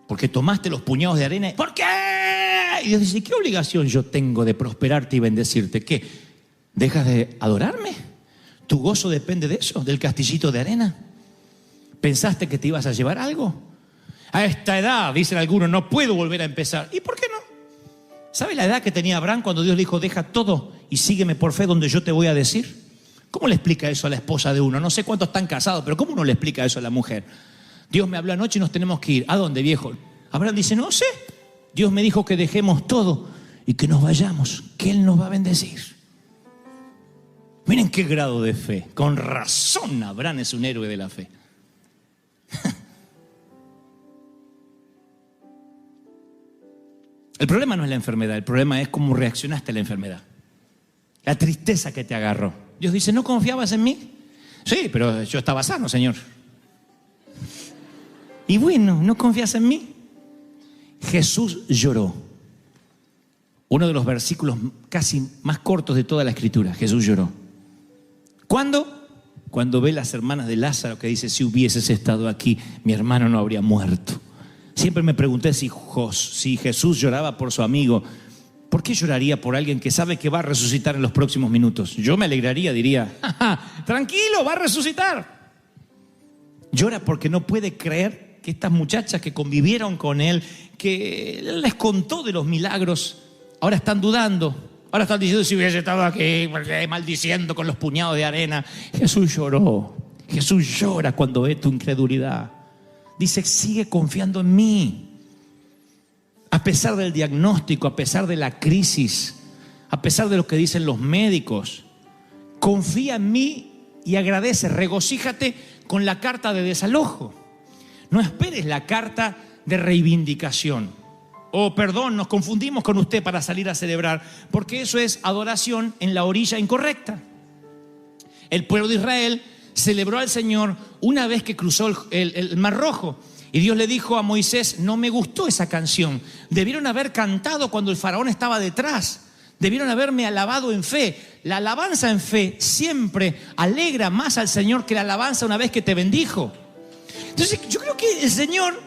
Porque tomaste los puñados de arena. ¿Por qué? Y Dios dice, ¿qué obligación yo tengo de prosperarte y bendecirte? ¿Qué? ¿Dejas de adorarme? ¿Tu gozo depende de eso? ¿Del castillito de arena? ¿Pensaste que te ibas a llevar algo? A esta edad, dicen algunos, no puedo volver a empezar. ¿Y por qué no? ¿Sabe la edad que tenía Abraham cuando Dios le dijo, deja todo y sígueme por fe donde yo te voy a decir? ¿Cómo le explica eso a la esposa de uno? No sé cuántos están casados, pero ¿cómo uno le explica eso a la mujer? Dios me habló anoche y nos tenemos que ir. ¿A dónde, viejo? Abraham dice, no sé. Dios me dijo que dejemos todo y que nos vayamos, que Él nos va a bendecir. Miren qué grado de fe. Con razón Abraham es un héroe de la fe. El problema no es la enfermedad, el problema es cómo reaccionaste a la enfermedad. La tristeza que te agarró. Dios dice, ¿no confiabas en mí? Sí, pero yo estaba sano, Señor. Y bueno, ¿no confías en mí? Jesús lloró. Uno de los versículos casi más cortos de toda la Escritura. Jesús lloró. ¿Cuándo? Cuando ve las hermanas de Lázaro que dice, si hubieses estado aquí, mi hermano no habría muerto. Siempre me pregunté si Jesús lloraba por su amigo, ¿por qué lloraría por alguien que sabe que va a resucitar en los próximos minutos? Yo me alegraría, diría, tranquilo, va a resucitar. Llora porque no puede creer que estas muchachas que convivieron con él, que él les contó de los milagros, ahora están dudando. Ahora están diciendo, si hubiese estado aquí, maldiciendo con los puñados de arena. Jesús lloró. Jesús llora cuando ve tu incredulidad. Dice, sigue confiando en mí. A pesar del diagnóstico, a pesar de la crisis, a pesar de lo que dicen los médicos, confía en mí y agradece, regocíjate con la carta de desalojo. No esperes la carta de reivindicación. Perdón, nos confundimos con usted para salir a celebrar, porque eso es adoración en la orilla incorrecta. El pueblo de Israel celebró al Señor una vez que cruzó el Mar Rojo. Y Dios le dijo a Moisés: no me gustó esa canción. Debieron haber cantado cuando el faraón estaba detrás. Debieron haberme alabado en fe. La alabanza en fe siempre alegra más al Señor que la alabanza una vez que te bendijo. Entonces yo creo que el Señor,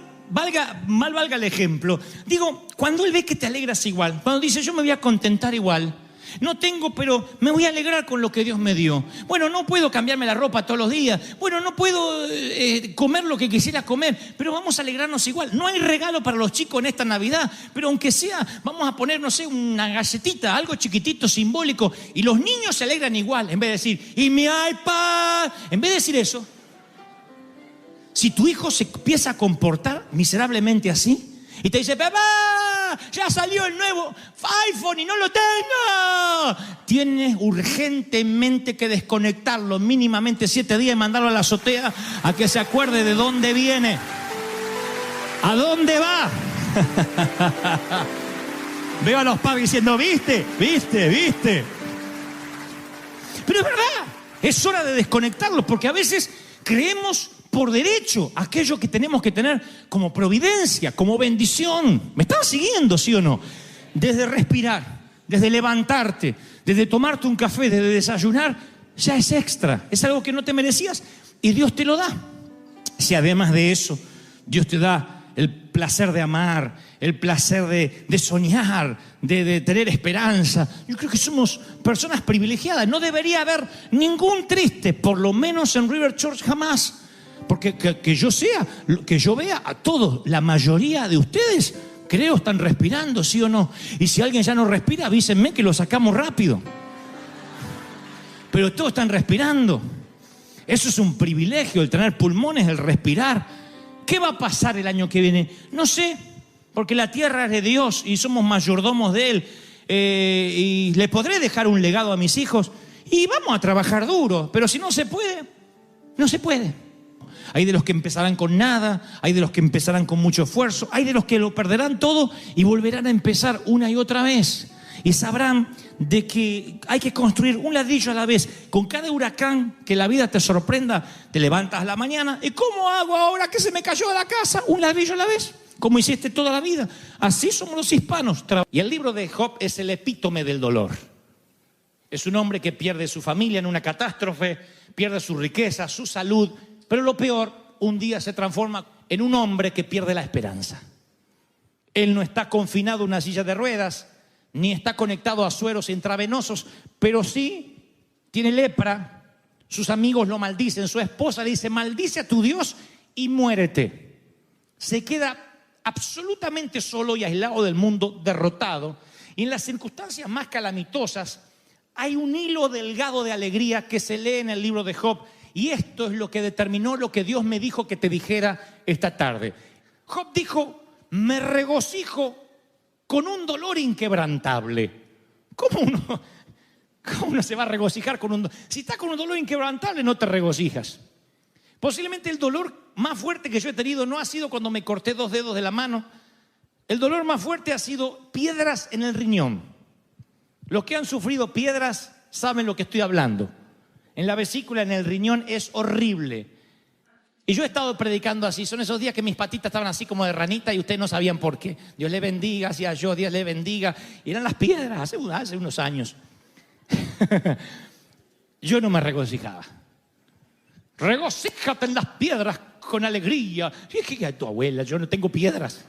mal valga el ejemplo, digo, cuando Él ve que te alegras igual, cuando dice yo me voy a contentar igual, no tengo, pero me voy a alegrar con lo que Dios me dio. Bueno, no puedo cambiarme la ropa todos los días. Bueno, no puedo comer lo que quisiera comer, pero vamos a alegrarnos igual. No hay regalo para los chicos en esta Navidad, pero aunque sea, vamos a poner, no sé, una galletita, algo chiquitito, simbólico, y los niños se alegran igual. En vez de decir, y mi iPad, en vez de decir eso, si tu hijo se empieza a comportar miserablemente así y te dice, papá, ya salió el nuevo iPhone y no lo tengo, tienes urgentemente que desconectarlo mínimamente 7 días y mandarlo a la azotea a que se acuerde de dónde viene, a dónde va. Veo a los padres diciendo, viste. Pero es verdad, es hora de desconectarlos, porque a veces creemos por derecho aquello que tenemos que tener como providencia, como bendición. ¿Me estás siguiendo, sí o no? Desde respirar, desde levantarte, desde tomarte un café, desde desayunar, ya es extra. Es algo que no te merecías y Dios te lo da. Si además de eso, Dios te da el placer de amar, el placer de soñar, de tener esperanza. Yo creo que somos personas privilegiadas. No debería haber ningún triste, por lo menos en River Church jamás. Porque que yo vea a todos, la mayoría de ustedes, creo, están respirando, ¿sí o no? Y si alguien ya no respira, avísenme que lo sacamos rápido. Pero todos están respirando. Eso es un privilegio, el tener pulmones, el respirar. ¿Qué va a pasar el año que viene? No sé, porque la tierra es de Dios y somos mayordomos de Él. Y le podré dejar un legado a mis hijos y vamos a trabajar duro. Pero si no se puede, no se puede. Hay de los que empezarán con nada, hay de los que empezarán con mucho esfuerzo, hay de los que lo perderán todo y volverán a empezar una y otra vez. Y sabrán de que hay que construir un ladrillo a la vez. Con cada huracán que la vida te sorprenda, te levantas a la mañana. ¿Y cómo hago ahora que se me cayó la casa? Un ladrillo a la vez, como hiciste toda la vida. Así somos los hispanos. Y el libro de Job es el epítome del dolor. Es un hombre que pierde su familia en una catástrofe, pierde su riqueza, su salud. Pero lo peor, un día se transforma en un hombre que pierde la esperanza. Él no está confinado en una silla de ruedas, ni está conectado a sueros intravenosos, pero sí tiene lepra. Sus amigos lo maldicen, su esposa le dice, maldice a tu Dios y muérete. Se queda absolutamente solo y aislado del mundo, derrotado. Y en las circunstancias más calamitosas hay un hilo delgado de alegría que se lee en el libro de Job. Y esto es lo que determinó lo que Dios me dijo que te dijera esta tarde. Job dijo, me regocijo con un dolor inquebrantable. ¿Cómo uno se va a regocijar con un dolor? Si estás con un dolor inquebrantable, no te regocijas. Posiblemente el dolor más fuerte que yo he tenido no ha sido cuando me corté 2 dedos de la mano. El dolor más fuerte ha sido piedras en el riñón. Los que han sufrido piedras saben lo que estoy hablando. En la vesícula, en el riñón, es horrible. Y yo he estado predicando así. Son esos días que mis patitas estaban así como de ranita y ustedes no sabían por qué. Dios le bendiga, hacía yo, Dios le bendiga. Y eran las piedras hace unos años. Yo no me regocijaba. Regocíjate en las piedras con alegría. Y es que tu abuela, yo no tengo piedras.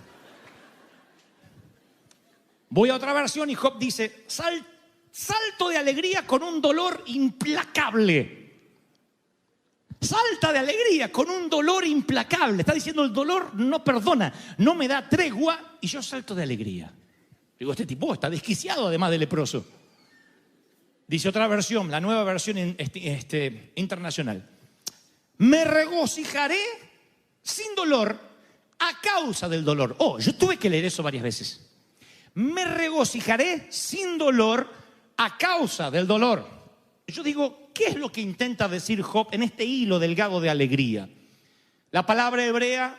Voy a otra versión y Job dice, salto de alegría con un dolor implacable. Salta de alegría con un dolor implacable. Está diciendo el dolor no perdona, no me da tregua y yo salto de alegría. Digo, este tipo está desquiciado además de leproso. Dice otra versión, la nueva versión internacional. Me regocijaré sin dolor a causa del dolor. Oh, yo tuve que leer eso varias veces. Me regocijaré sin dolor a causa del dolor. Yo digo, ¿qué es lo que intenta decir Job en este hilo delgado de alegría? La palabra hebrea,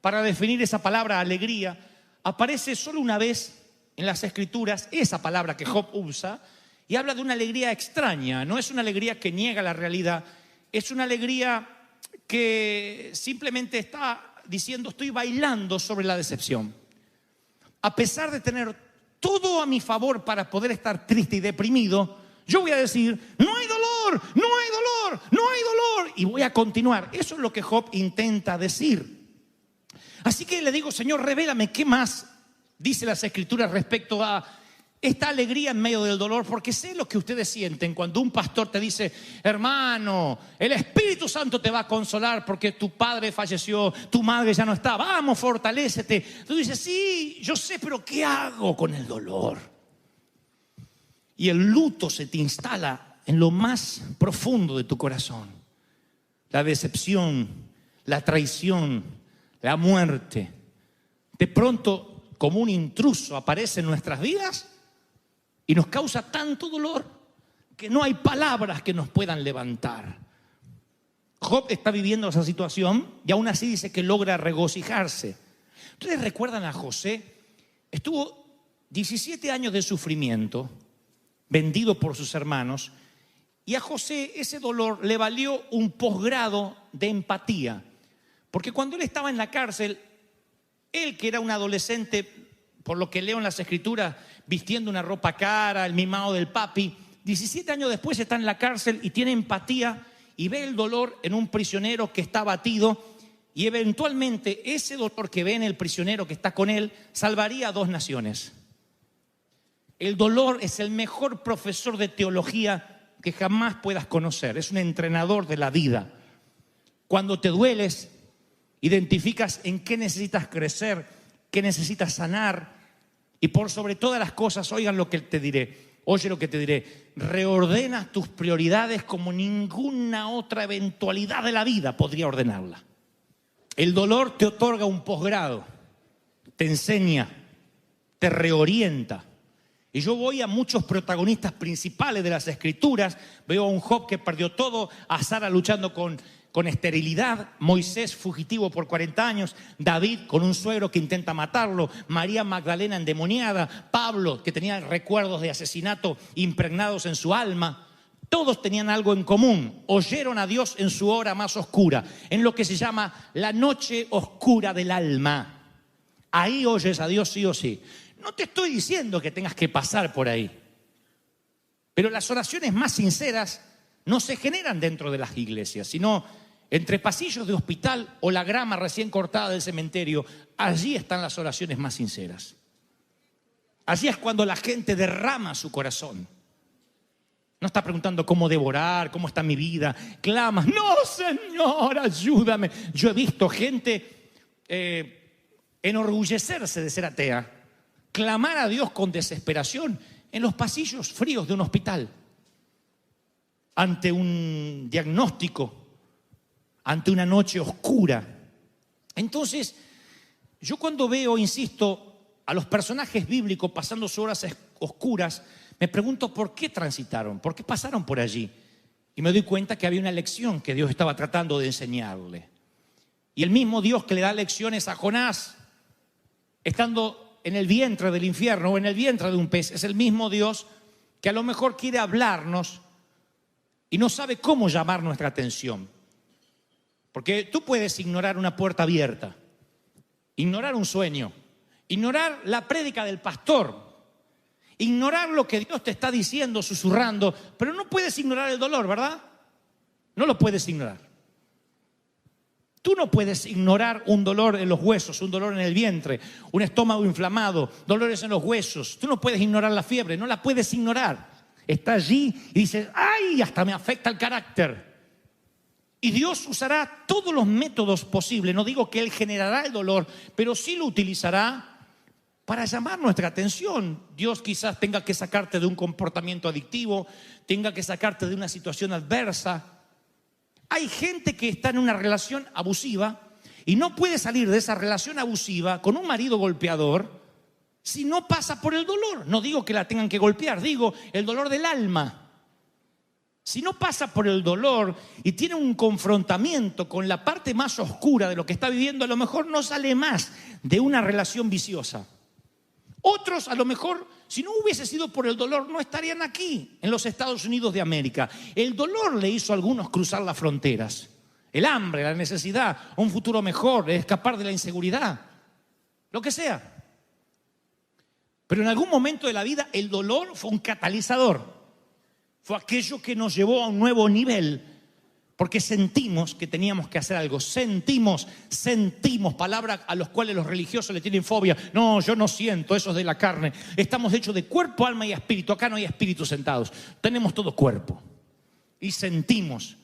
para definir esa palabra alegría, aparece solo una vez en las Escrituras, esa palabra que Job usa, y habla de una alegría extraña. No es una alegría que niega la realidad, es una alegría que simplemente está diciendo, estoy bailando sobre la decepción. A pesar de tener todo a mi favor para poder estar triste y deprimido, yo voy a decir, no hay dolor, no hay dolor, no hay dolor. Y voy a continuar. Eso es lo que Job intenta decir. Así que le digo, Señor, revélame qué más dice las Escrituras respecto a esta alegría en medio del dolor, porque sé lo que ustedes sienten cuando un pastor te dice, hermano, el Espíritu Santo te va a consolar porque tu padre falleció, tu madre ya no está, vamos, fortalécete. Tú dices, sí, yo sé, pero ¿qué hago con el dolor? Y el luto se te instala en lo más profundo de tu corazón. La decepción, la traición, la muerte. De pronto, como un intruso, aparece en nuestras vidas y nos causa tanto dolor que no hay palabras que nos puedan levantar. Job está viviendo esa situación y aún así dice que logra regocijarse. ¿Ustedes recuerdan a José? Estuvo 17 años de sufrimiento, vendido por sus hermanos, y a José ese dolor le valió un posgrado de empatía. Porque cuando él estaba en la cárcel, él que era un adolescente, por lo que leo en las Escrituras, vistiendo una ropa cara, el mimado del papi, 17 años después está en la cárcel y tiene empatía y ve el dolor en un prisionero que está abatido, y eventualmente ese dolor que ve en el prisionero que está con él salvaría a 2 naciones. El dolor es el mejor profesor de teología que jamás puedas conocer. Es un entrenador de la vida. Cuando te dueles, identificas en qué necesitas crecer, qué necesitas sanar. Y por sobre todas las cosas, oigan lo que te diré. Oye lo que te diré. Reordenas tus prioridades como ninguna otra eventualidad de la vida podría ordenarla. El dolor te otorga un posgrado, te enseña, te reorienta. Y yo voy a muchos protagonistas principales de las Escrituras. Veo a un Job que perdió todo, a Sara luchando con esterilidad, Moisés fugitivo por 40 años, David con un suegro que intenta matarlo, María Magdalena endemoniada, Pablo que tenía recuerdos de asesinato impregnados en su alma. Todos tenían algo en común: oyeron a Dios en su hora más oscura, en lo que se llama la noche oscura del alma. Ahí oyes a Dios sí o sí. No te estoy diciendo que tengas que pasar por ahí, pero las oraciones más sinceras no se generan dentro de las iglesias, sino entre pasillos de hospital o la grama recién cortada del cementerio. Allí están las oraciones más sinceras. Allí es cuando la gente derrama su corazón. No está preguntando cómo devorar, cómo está mi vida. Clamas, no, Señor, ayúdame. Yo he visto gente enorgullecerse de ser atea, clamar a Dios con desesperación en los pasillos fríos de un hospital, ante un diagnóstico, ante una noche oscura. Entonces, yo cuando veo, insisto, a los personajes bíblicos pasando sus horas oscuras, me pregunto por qué transitaron, por qué pasaron por allí. Y me doy cuenta que había una lección que Dios estaba tratando de enseñarle. Y el mismo Dios que le da lecciones a Jonás, estando en el vientre del infierno o en el vientre de un pez, es el mismo Dios que a lo mejor quiere hablarnos y no sabe cómo llamar nuestra atención. Porque tú puedes ignorar una puerta abierta, ignorar un sueño, ignorar la prédica del pastor, ignorar lo que Dios te está diciendo, susurrando, pero no puedes ignorar el dolor, ¿verdad? No lo puedes ignorar. Tú no puedes ignorar un dolor en los huesos, un dolor en el vientre, un estómago inflamado, dolores en los huesos. Tú no puedes ignorar la fiebre, no la puedes ignorar. Está allí y dices, ¡ay! Hasta me afecta el carácter. Y Dios usará todos los métodos posibles. No digo que Él generará el dolor, pero sí lo utilizará para llamar nuestra atención. Dios quizás tenga que sacarte de un comportamiento adictivo, tenga que sacarte de una situación adversa. Hay gente que está en una relación abusiva y no puede salir de esa relación abusiva con un marido golpeador si no pasa por el dolor. No digo que la tengan que golpear, digo el dolor del alma. Si no pasa por el dolor y tiene un confrontamiento con la parte más oscura de lo que está viviendo, a lo mejor no sale más de una relación viciosa. Otros, a lo mejor, si no hubiese sido por el dolor, no estarían aquí, en los Estados Unidos de América. El dolor le hizo a algunos cruzar las fronteras. el hambre, la necesidad, un futuro mejor, escapar de la inseguridad, lo que sea. Pero en algún momento de la vida el dolor fue un catalizador, fue aquello que nos llevó a un nuevo nivel, porque sentimos que teníamos que hacer algo, sentimos, palabras a las cuales los religiosos le tienen fobia. No, yo no siento, eso es de la carne. Estamos hechos de cuerpo, alma y espíritu. Acá no hay espíritus sentados, tenemos todo cuerpo y sentimos.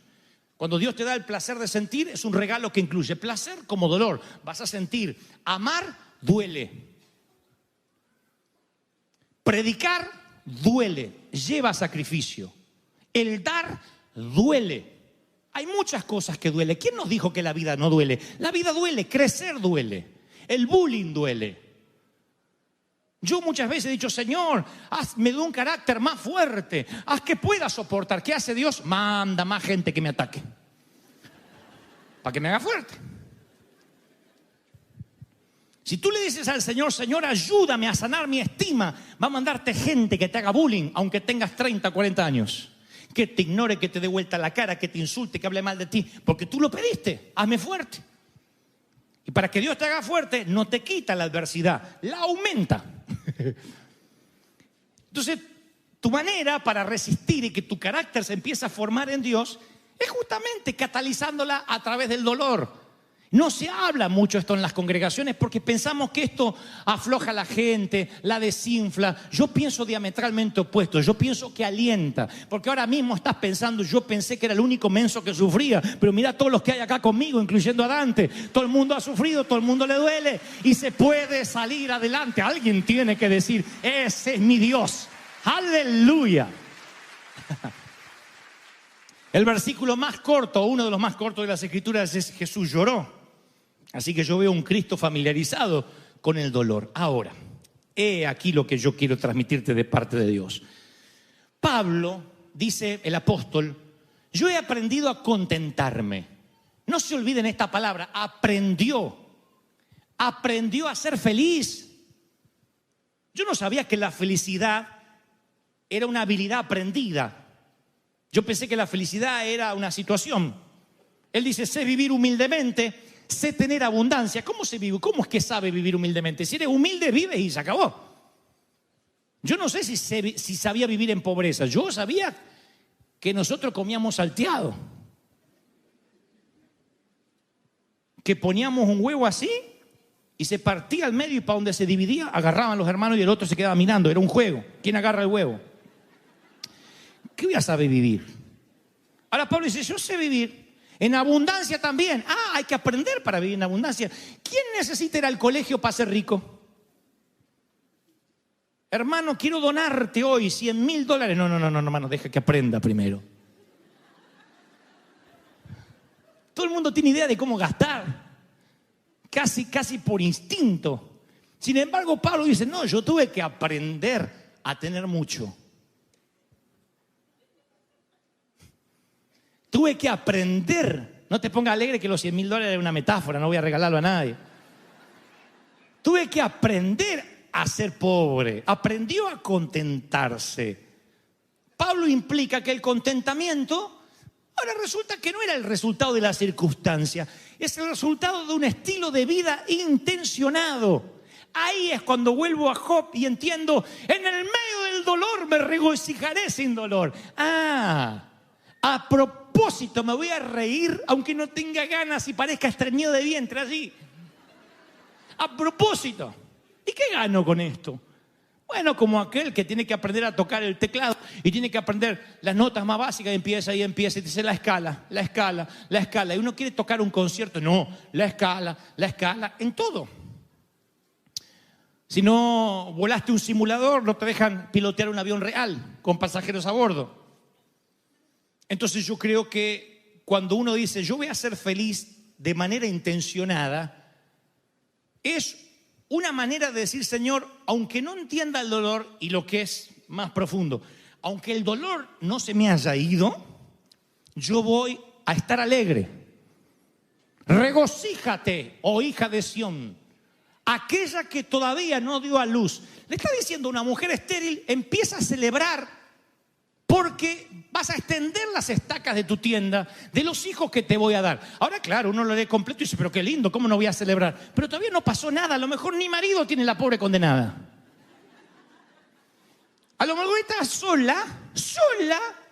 Cuando Dios te da el placer de sentir, es un regalo que incluye placer como dolor. Vas a sentir, amar duele. Predicar duele, lleva sacrificio. El dar duele. Hay muchas cosas que duelen. ¿Quién nos dijo que la vida no duele? La vida duele, crecer duele, el bullying duele. Yo muchas veces he dicho, Señor, me da un carácter más fuerte, haz que pueda soportar. ¿Qué hace Dios? Manda más gente que me ataque, para que me haga fuerte. Si tú le dices al Señor, Señor, ayúdame a sanar mi estima, va a mandarte gente que te haga bullying, aunque tengas 30, 40 años. Que te ignore, que te dé vuelta la cara, que te insulte, que hable mal de ti, porque tú lo pediste, hazme fuerte. Y para que Dios te haga fuerte, no te quita la adversidad, la aumenta. Entonces, tu manera para resistir y que tu carácter se empiece a formar en Dios es justamente catalizándola a través del dolor. No se habla mucho esto en las congregaciones porque pensamos que esto afloja a la gente, la desinfla. Yo pienso diametralmente opuesto, yo pienso que alienta. Porque ahora mismo estás pensando, yo pensé que era el único menso que sufría, pero mira todos los que hay acá conmigo, incluyendo a Dante. Todo el mundo ha sufrido, todo el mundo le duele y se puede salir adelante. Alguien tiene que decir, ese es mi Dios. ¡Aleluya! El versículo más corto, uno de los más cortos de las Escrituras es Jesús lloró. Así que yo veo un Cristo familiarizado con el dolor. Ahora, he aquí lo que yo quiero transmitirte de parte de Dios. Pablo, dice el apóstol, yo he aprendido a contentarme. No se olviden esta palabra, aprendió a ser feliz. Yo no sabía que la felicidad era una habilidad aprendida. Yo pensé que la felicidad era una situación. Él dice, sé vivir humildemente, sé tener abundancia. ¿Cómo se vive? ¿Cómo es que sabe vivir humildemente? Si eres humilde, vives y se acabó. Yo no sé si sabía vivir en pobreza. Yo sabía que nosotros comíamos salteado. Que poníamos un huevo así y se partía al medio y para donde se dividía agarraban los hermanos y el otro se quedaba mirando. Era un juego. ¿Quién agarra el huevo? ¿Qué voy a saber vivir? Ahora Pablo dice, yo sé vivir en abundancia también. Hay que aprender para vivir en abundancia. ¿Quién necesita ir al colegio para ser rico? Hermano, quiero donarte hoy $100,000. No, hermano, deja que aprenda primero. Todo el mundo tiene idea de cómo gastar. Casi por instinto. Sin embargo, Pablo dice, no, yo tuve que aprender a tener mucho. Tuve que aprender. No te pongas alegre que los $100,000 es una metáfora, no voy a regalarlo a nadie. Tuve que aprender a ser pobre. Aprendió a contentarse. Pablo implica que el contentamiento, ahora resulta que no era el resultado de la circunstancia, es el resultado de un estilo de vida intencionado. Ahí es cuando vuelvo a Job y entiendo, en el medio del dolor me regocijaré sin dolor. A propósito, me voy a reír aunque no tenga ganas y parezca estreñido de vientre allí. A propósito. ¿Y qué gano con esto? Bueno, como aquel que tiene que aprender a tocar el teclado y tiene que aprender las notas más básicas y empieza y dice la escala. Y uno quiere tocar un concierto, no, la escala, en todo. Si no volaste un simulador, no te dejan pilotear un avión real con pasajeros a bordo. Entonces yo creo que cuando uno dice yo voy a ser feliz de manera intencionada, es una manera de decir, Señor, aunque no entienda el dolor y lo que es más profundo, aunque el dolor no se me haya ido, yo voy a estar alegre. Regocíjate, oh hija de Sión, aquella que todavía no dio a luz. Le está diciendo a una mujer estéril, empieza a celebrar porque vas a extender las estacas de tu tienda de los hijos que te voy a dar. Ahora, claro, uno lo lee completo y dice, pero qué lindo, ¿cómo no voy a celebrar? Pero todavía no pasó nada, a lo mejor ni marido tiene la pobre condenada. A lo mejor está sola,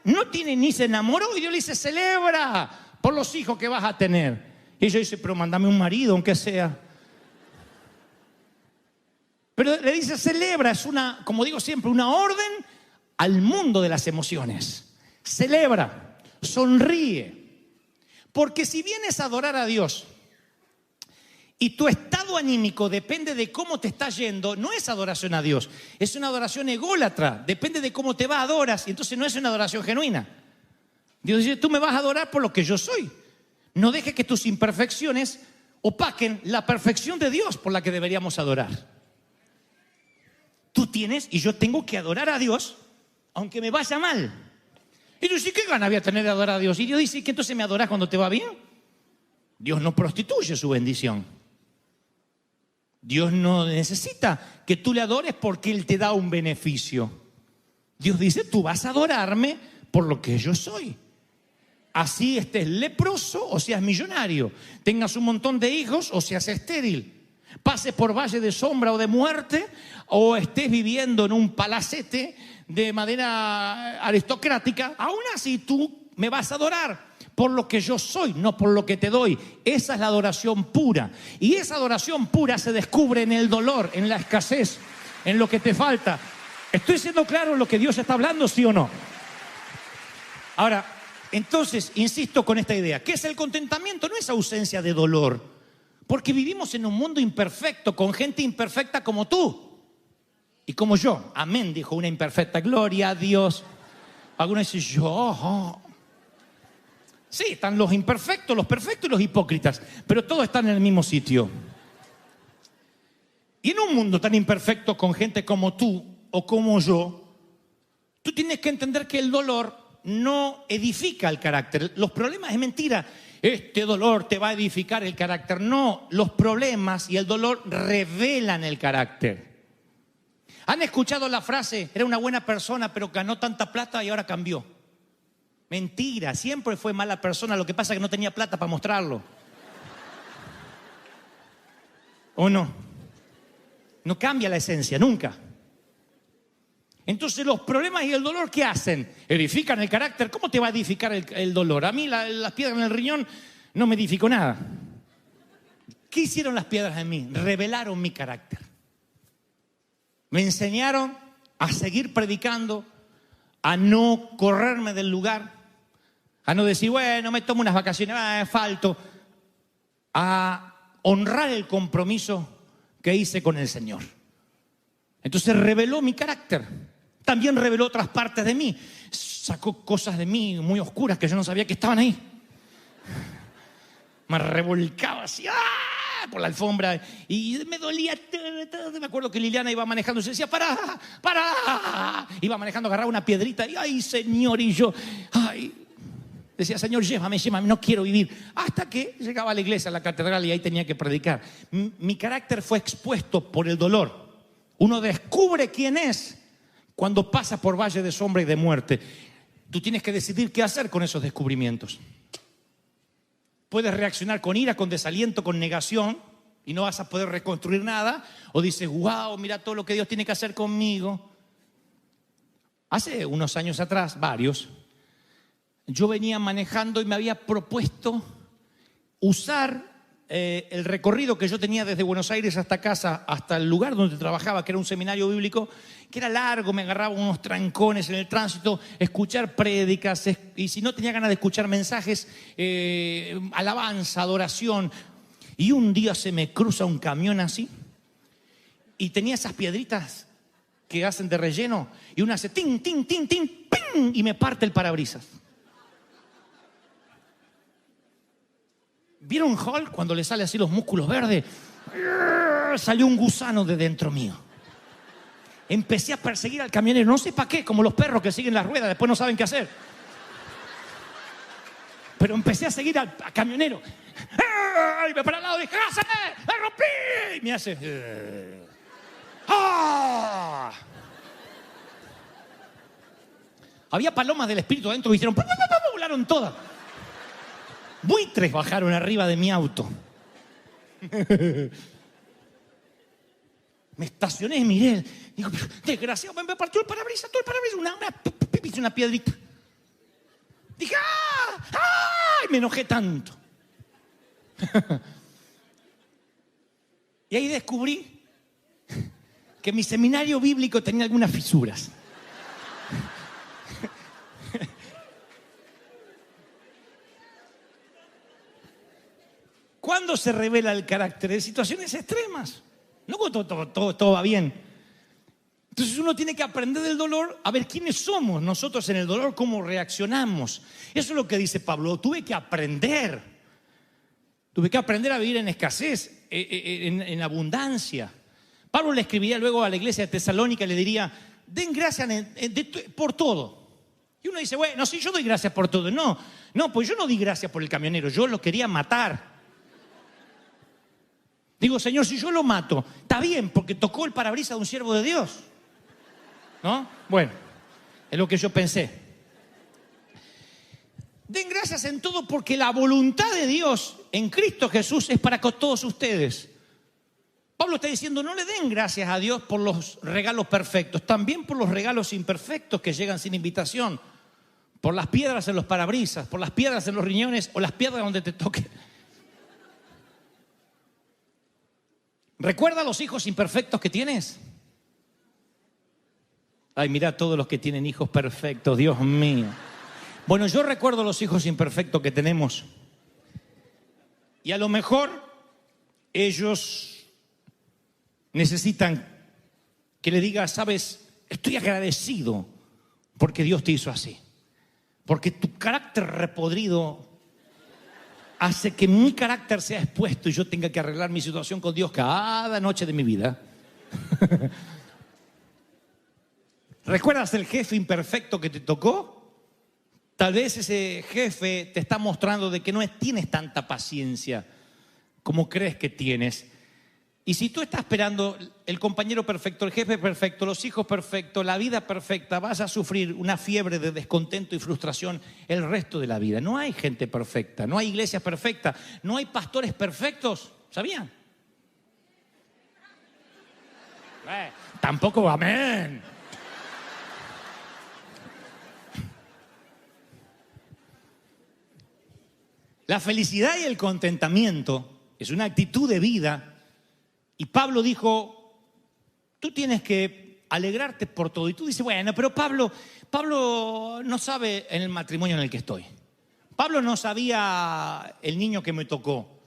no tiene ni se enamoró y Dios le dice, celebra por los hijos que vas a tener. Y ella dice, pero mándame un marido, aunque sea. Pero le dice, celebra, es una, como digo siempre, una orden al mundo de las emociones. Celebra, sonríe. Porque si vienes a adorar a Dios y tu estado anímico depende de cómo te está yendo, no es adoración a Dios, es una adoración ególatra. Depende de cómo te va, adoras, y entonces no es una adoración genuina. Dios dice, tú me vas a adorar por lo que yo soy. No dejes que tus imperfecciones opaquen la perfección de Dios por la que deberíamos adorar. Tú tienes y yo tengo que adorar a Dios aunque me vaya mal. Y yo sí, ¿qué gana voy a tener de adorar a Dios? Y Dios dice, ¿que entonces me adorás cuando te va bien? Dios no prostituye su bendición. Dios no necesita que tú le adores porque Él te da un beneficio. Dios dice, tú vas a adorarme por lo que yo soy. Así estés leproso o seas millonario, tengas un montón de hijos o seas estéril, pases por valle de sombra o de muerte, o estés viviendo en un palacete de madera aristocrática, aún así tú me vas a adorar por lo que yo soy, no por lo que te doy. Esa es la adoración pura. Y esa adoración pura se descubre en el dolor, en la escasez, en lo que te falta. ¿Estoy siendo claro en lo que Dios está hablando, sí o no? Ahora, entonces, insisto con esta idea. ¿Qué es el contentamiento? No es ausencia de dolor. Porque vivimos en un mundo imperfecto, con gente imperfecta como tú y como yo. Amén, dijo una imperfecta. Gloria a Dios. Algunos dicen, yo. Sí, están los imperfectos, los perfectos y los hipócritas. Pero todos están en el mismo sitio. Y en un mundo tan imperfecto, con gente como tú o como yo, tú tienes que entender que el dolor no edifica el carácter. Los problemas es mentira. Este dolor te va a edificar el carácter. No, los problemas y el dolor revelan el carácter. ¿Han escuchado la frase, era una buena persona pero ganó tanta plata y ahora cambió? Mentira, siempre fue mala persona, lo que pasa es que no tenía plata para mostrarlo. ¿O no? No cambia la esencia, nunca. Entonces los problemas y el dolor, ¿qué hacen? Edifican el carácter. ¿Cómo te va a edificar el dolor? A mí las piedras en el riñón no me edificó nada. ¿Qué hicieron las piedras en mí? Revelaron mi carácter. Me enseñaron a seguir predicando, a no correrme del lugar, a no decir, bueno, me tomo unas vacaciones, falto, a honrar el compromiso que hice con el Señor. Entonces reveló mi carácter. También reveló otras partes de mí. Sacó cosas de mí muy oscuras que yo no sabía que estaban ahí. Me revolcaba así por la alfombra y me dolía. Me acuerdo que Liliana iba manejando y se decía, ¡para! Iba manejando, agarraba una piedrita y ¡ay, Señor! Y yo, ¡ay! Decía, Señor, llévame, no quiero vivir. Hasta que llegaba a la iglesia, a la catedral, y ahí tenía que predicar. Mi carácter fue expuesto por el dolor. Uno descubre quién es cuando pasa por valle de sombra y de muerte. Tú tienes que decidir qué hacer con esos descubrimientos. Puedes reaccionar con ira, con desaliento, con negación, y no vas a poder reconstruir nada. O dices, wow, mira todo lo que Dios tiene que hacer conmigo. Hace unos años atrás, varios, yo venía manejando y me había propuesto usar el recorrido que yo tenía desde Buenos Aires hasta casa, hasta el lugar donde trabajaba, que era un seminario bíblico, que era largo, me agarraba unos trancones en el tránsito, escuchar prédicas, y si no tenía ganas de escuchar mensajes, alabanza, adoración. Y un día se me cruza un camión así, y tenía esas piedritas que hacen de relleno, y una hace tin, tin, tin, tin, ping, y me parte el parabrisas. ¿Vieron Hulk cuando le sale así los músculos verdes? Salió un gusano de dentro mío. Empecé a perseguir al camionero, no sé para qué, como los perros que siguen las ruedas, después no saben qué hacer. Pero empecé a seguir al camionero. Y me para al lado y dije, ¡me rompí! Y me hace... Había palomas del espíritu adentro que hicieron, ¡pum, pum, pum! Volaron todas. Buitres bajaron arriba de mi auto. Me estacioné y miré. Digo, desgraciado, me partió el parabrisas, todo el parabrisas, una piedrita. Dije, ¡ah! ¡Ah! Y me enojé tanto. Y ahí descubrí que mi seminario bíblico tenía algunas fisuras. ¿Cuándo se revela el carácter? En situaciones extremas. No cuando todo va bien. Entonces uno tiene que aprender del dolor a ver quiénes somos nosotros en el dolor, cómo reaccionamos. Eso es lo que dice Pablo. Tuve que aprender a vivir en escasez, en abundancia. Pablo le escribiría luego a la iglesia de Tesalónica y le diría, den gracias por todo. Y uno dice, bueno, sí, yo doy gracias por todo. No, pues yo no di gracias por el camionero, yo lo quería matar. Digo, Señor, si yo lo mato, está bien, porque tocó el parabrisas de un siervo de Dios. ¿No? Bueno, es lo que yo pensé. Den gracias en todo porque la voluntad de Dios en Cristo Jesús es para con todos ustedes. Pablo está diciendo, no le den gracias a Dios por los regalos perfectos, también por los regalos imperfectos que llegan sin invitación, por las piedras en los parabrisas, por las piedras en los riñones o las piedras donde te toque. ¿Recuerda los hijos imperfectos que tienes? Ay, mira todos los que tienen hijos perfectos, Dios mío. Bueno, yo recuerdo los hijos imperfectos que tenemos. Y a lo mejor ellos necesitan que le digas, sabes, estoy agradecido porque Dios te hizo así. Porque tu carácter repodrido hace que mi carácter sea expuesto y yo tenga que arreglar mi situación con Dios cada noche de mi vida. ¿Recuerdas el jefe imperfecto que te tocó? Tal vez ese jefe te está mostrando de que no tienes tanta paciencia como crees que tienes. Y si tú estás esperando el compañero perfecto, el jefe perfecto, los hijos perfectos, la vida perfecta, vas a sufrir una fiebre de descontento y frustración el resto de la vida. No hay gente perfecta, no hay iglesias perfectas, no hay pastores perfectos. ¿Sabían? Tampoco amén. La felicidad y el contentamiento es una actitud de vida. Y Pablo dijo, tú tienes que alegrarte por todo. Y tú dices, bueno, pero Pablo no sabe en el matrimonio en el que estoy. Pablo no sabía el niño que me tocó.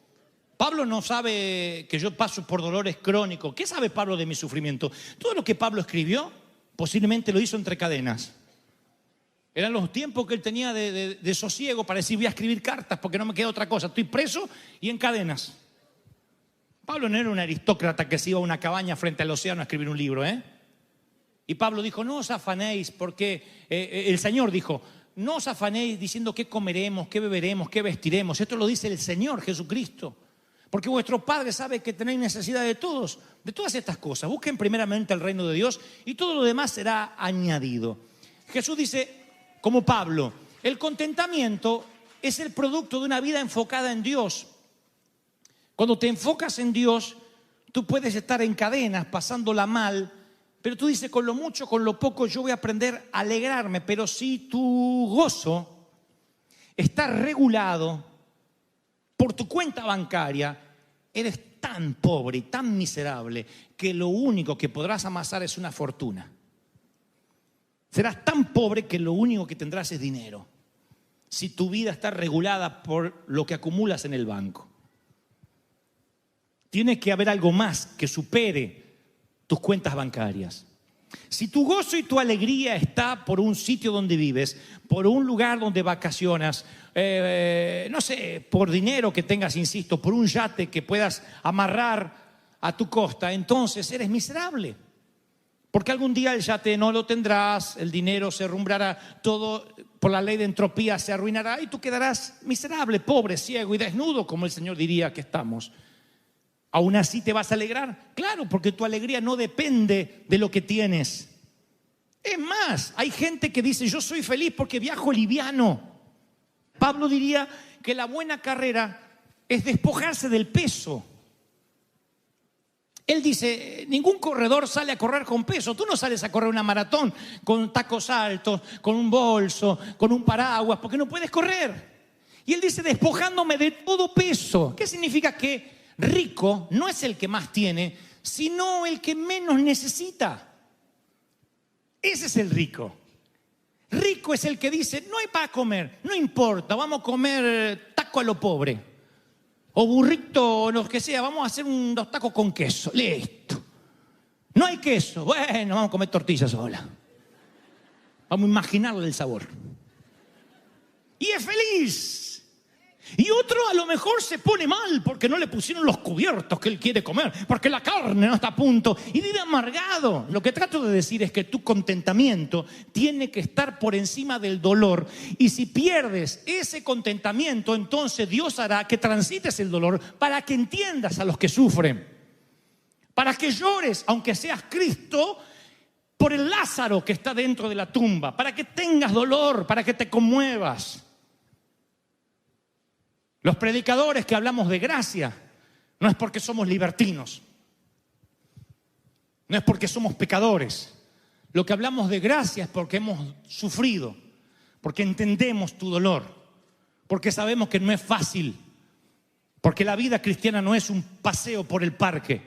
Pablo no sabe que yo paso por dolores crónicos. ¿Qué sabe Pablo de mi sufrimiento? Todo lo que Pablo escribió, posiblemente lo hizo entre cadenas. Eran los tiempos que él tenía de sosiego para decir, voy a escribir cartas porque no me queda otra cosa. Estoy preso y en cadenas. Pablo no era un aristócrata que se iba a una cabaña frente al océano a escribir un libro, ¿eh? Y Pablo dijo, no os afanéis, porque el Señor dijo, no os afanéis diciendo qué comeremos, qué beberemos, qué vestiremos. Esto lo dice el Señor Jesucristo. Porque vuestro Padre sabe que tenéis necesidad de todas estas cosas. Busquen primeramente el reino de Dios y todo lo demás será añadido. Jesús dice, como Pablo, el contentamiento es el producto de una vida enfocada en Dios. Cuando te enfocas en Dios, tú puedes estar en cadenas, pasándola mal, pero tú dices, con lo mucho, con lo poco, yo voy a aprender a alegrarme. Pero si tu gozo está regulado por tu cuenta bancaria, eres tan pobre y tan miserable que lo único que podrás amasar es una fortuna. Serás tan pobre que lo único que tendrás es dinero, si tu vida está regulada por lo que acumulas en el banco. Tiene que haber algo más que supere tus cuentas bancarias. Si tu gozo y tu alegría está por un sitio donde vives, por un lugar donde vacacionas, no sé, por dinero que tengas, insisto, por un yate que puedas amarrar a tu costa, entonces eres miserable. Porque algún día el yate no lo tendrás, el dinero se arrumbrará, todo por la ley de entropía se arruinará y tú quedarás miserable, pobre, ciego y desnudo, como el Señor diría que estamos. ¿Aún así te vas a alegrar? Claro, porque tu alegría no depende de lo que tienes. Es más, hay gente que dice, yo soy feliz porque viajo liviano. Pablo diría que la buena carrera es despojarse del peso. Él dice, ningún corredor sale a correr con peso. Tú no sales a correr una maratón con tacos altos, con un bolso, con un paraguas, porque no puedes correr. Y él dice, despojándome de todo peso. ¿Qué significa? Que rico no es el que más tiene, sino el que menos necesita. Ese es el rico. Rico es el que dice, no hay para comer, no importa, vamos a comer taco a lo pobre. O burrito o lo que sea, vamos a hacer unos tacos con queso, listo. No hay queso, bueno, vamos a comer tortillas sola. Vamos a imaginarle el sabor. Y es feliz. Y otro a lo mejor se pone mal porque no le pusieron los cubiertos que él quiere comer, porque la carne no está a punto y vive amargado. Lo que trato de decir es que tu contentamiento tiene que estar por encima del dolor, y si pierdes ese contentamiento, entonces Dios hará que transites el dolor para que entiendas a los que sufren, para que llores, aunque seas Cristo, por el Lázaro que está dentro de la tumba, para que tengas dolor, para que te conmuevas. Los predicadores que hablamos de gracia no es porque somos libertinos, no es porque somos pecadores. Lo que hablamos de gracia es porque hemos sufrido, porque entendemos tu dolor, porque sabemos que no es fácil, porque la vida cristiana no es un paseo por el parque,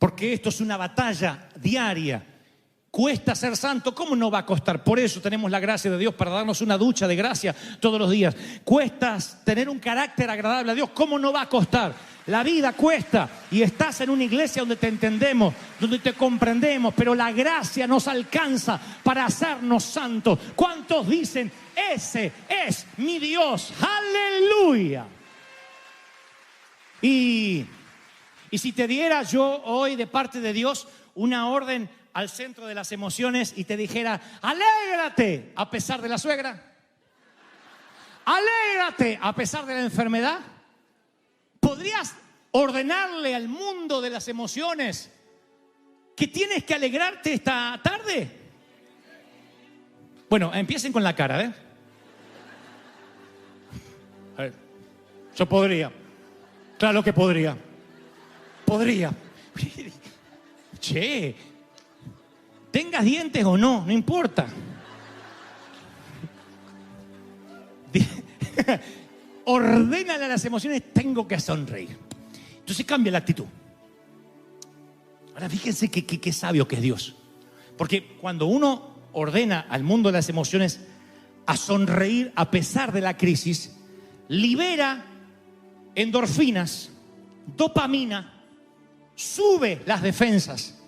porque esto es una batalla diaria. Cuesta ser santo, ¿cómo no va a costar? Por eso tenemos la gracia de Dios para darnos una ducha de gracia todos los días. Cuesta tener un carácter agradable a Dios, ¿cómo no va a costar? La vida cuesta, y estás en una iglesia donde te entendemos, donde te comprendemos, pero la gracia nos alcanza para hacernos santos. ¿Cuántos dicen, ese es mi Dios? ¡Aleluya! Y si te diera yo hoy de parte de Dios una orden al centro de las emociones y te dijera, alégrate a pesar de la suegra, alégrate a pesar de la enfermedad, ¿podrías ordenarle al mundo de las emociones que tienes que alegrarte esta tarde? Bueno, empiecen con la cara, A ver, yo podría, claro que podría. Che, tengas dientes o no, no importa. Ordénale a las emociones, tengo que sonreír. Entonces cambia la actitud. Ahora fíjense qué sabio que es Dios. Porque cuando uno ordena al mundo de las emociones a sonreír a pesar de la crisis, libera endorfinas, dopamina, sube las defensas.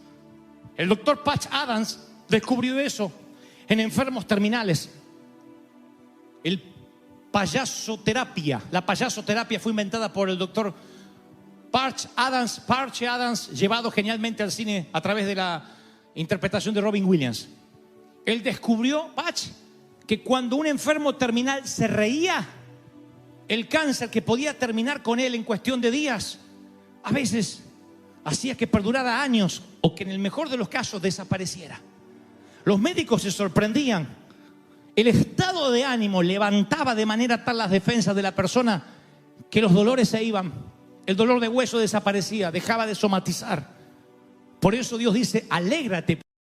El doctor Patch Adams descubrió eso en enfermos terminales. La payasoterapia fue inventada por el doctor Patch Adams, llevado genialmente al cine a través de la interpretación de Robin Williams. Él descubrió, Patch, que cuando un enfermo terminal se reía, el cáncer que podía terminar con él en cuestión de días, a veces hacía que perdurara años o que en el mejor de los casos desapareciera. Los médicos se sorprendían. El estado de ánimo levantaba de manera tal las defensas de la persona que los dolores se iban. El dolor de hueso desaparecía, dejaba de somatizar. Por eso Dios dice, alégrate.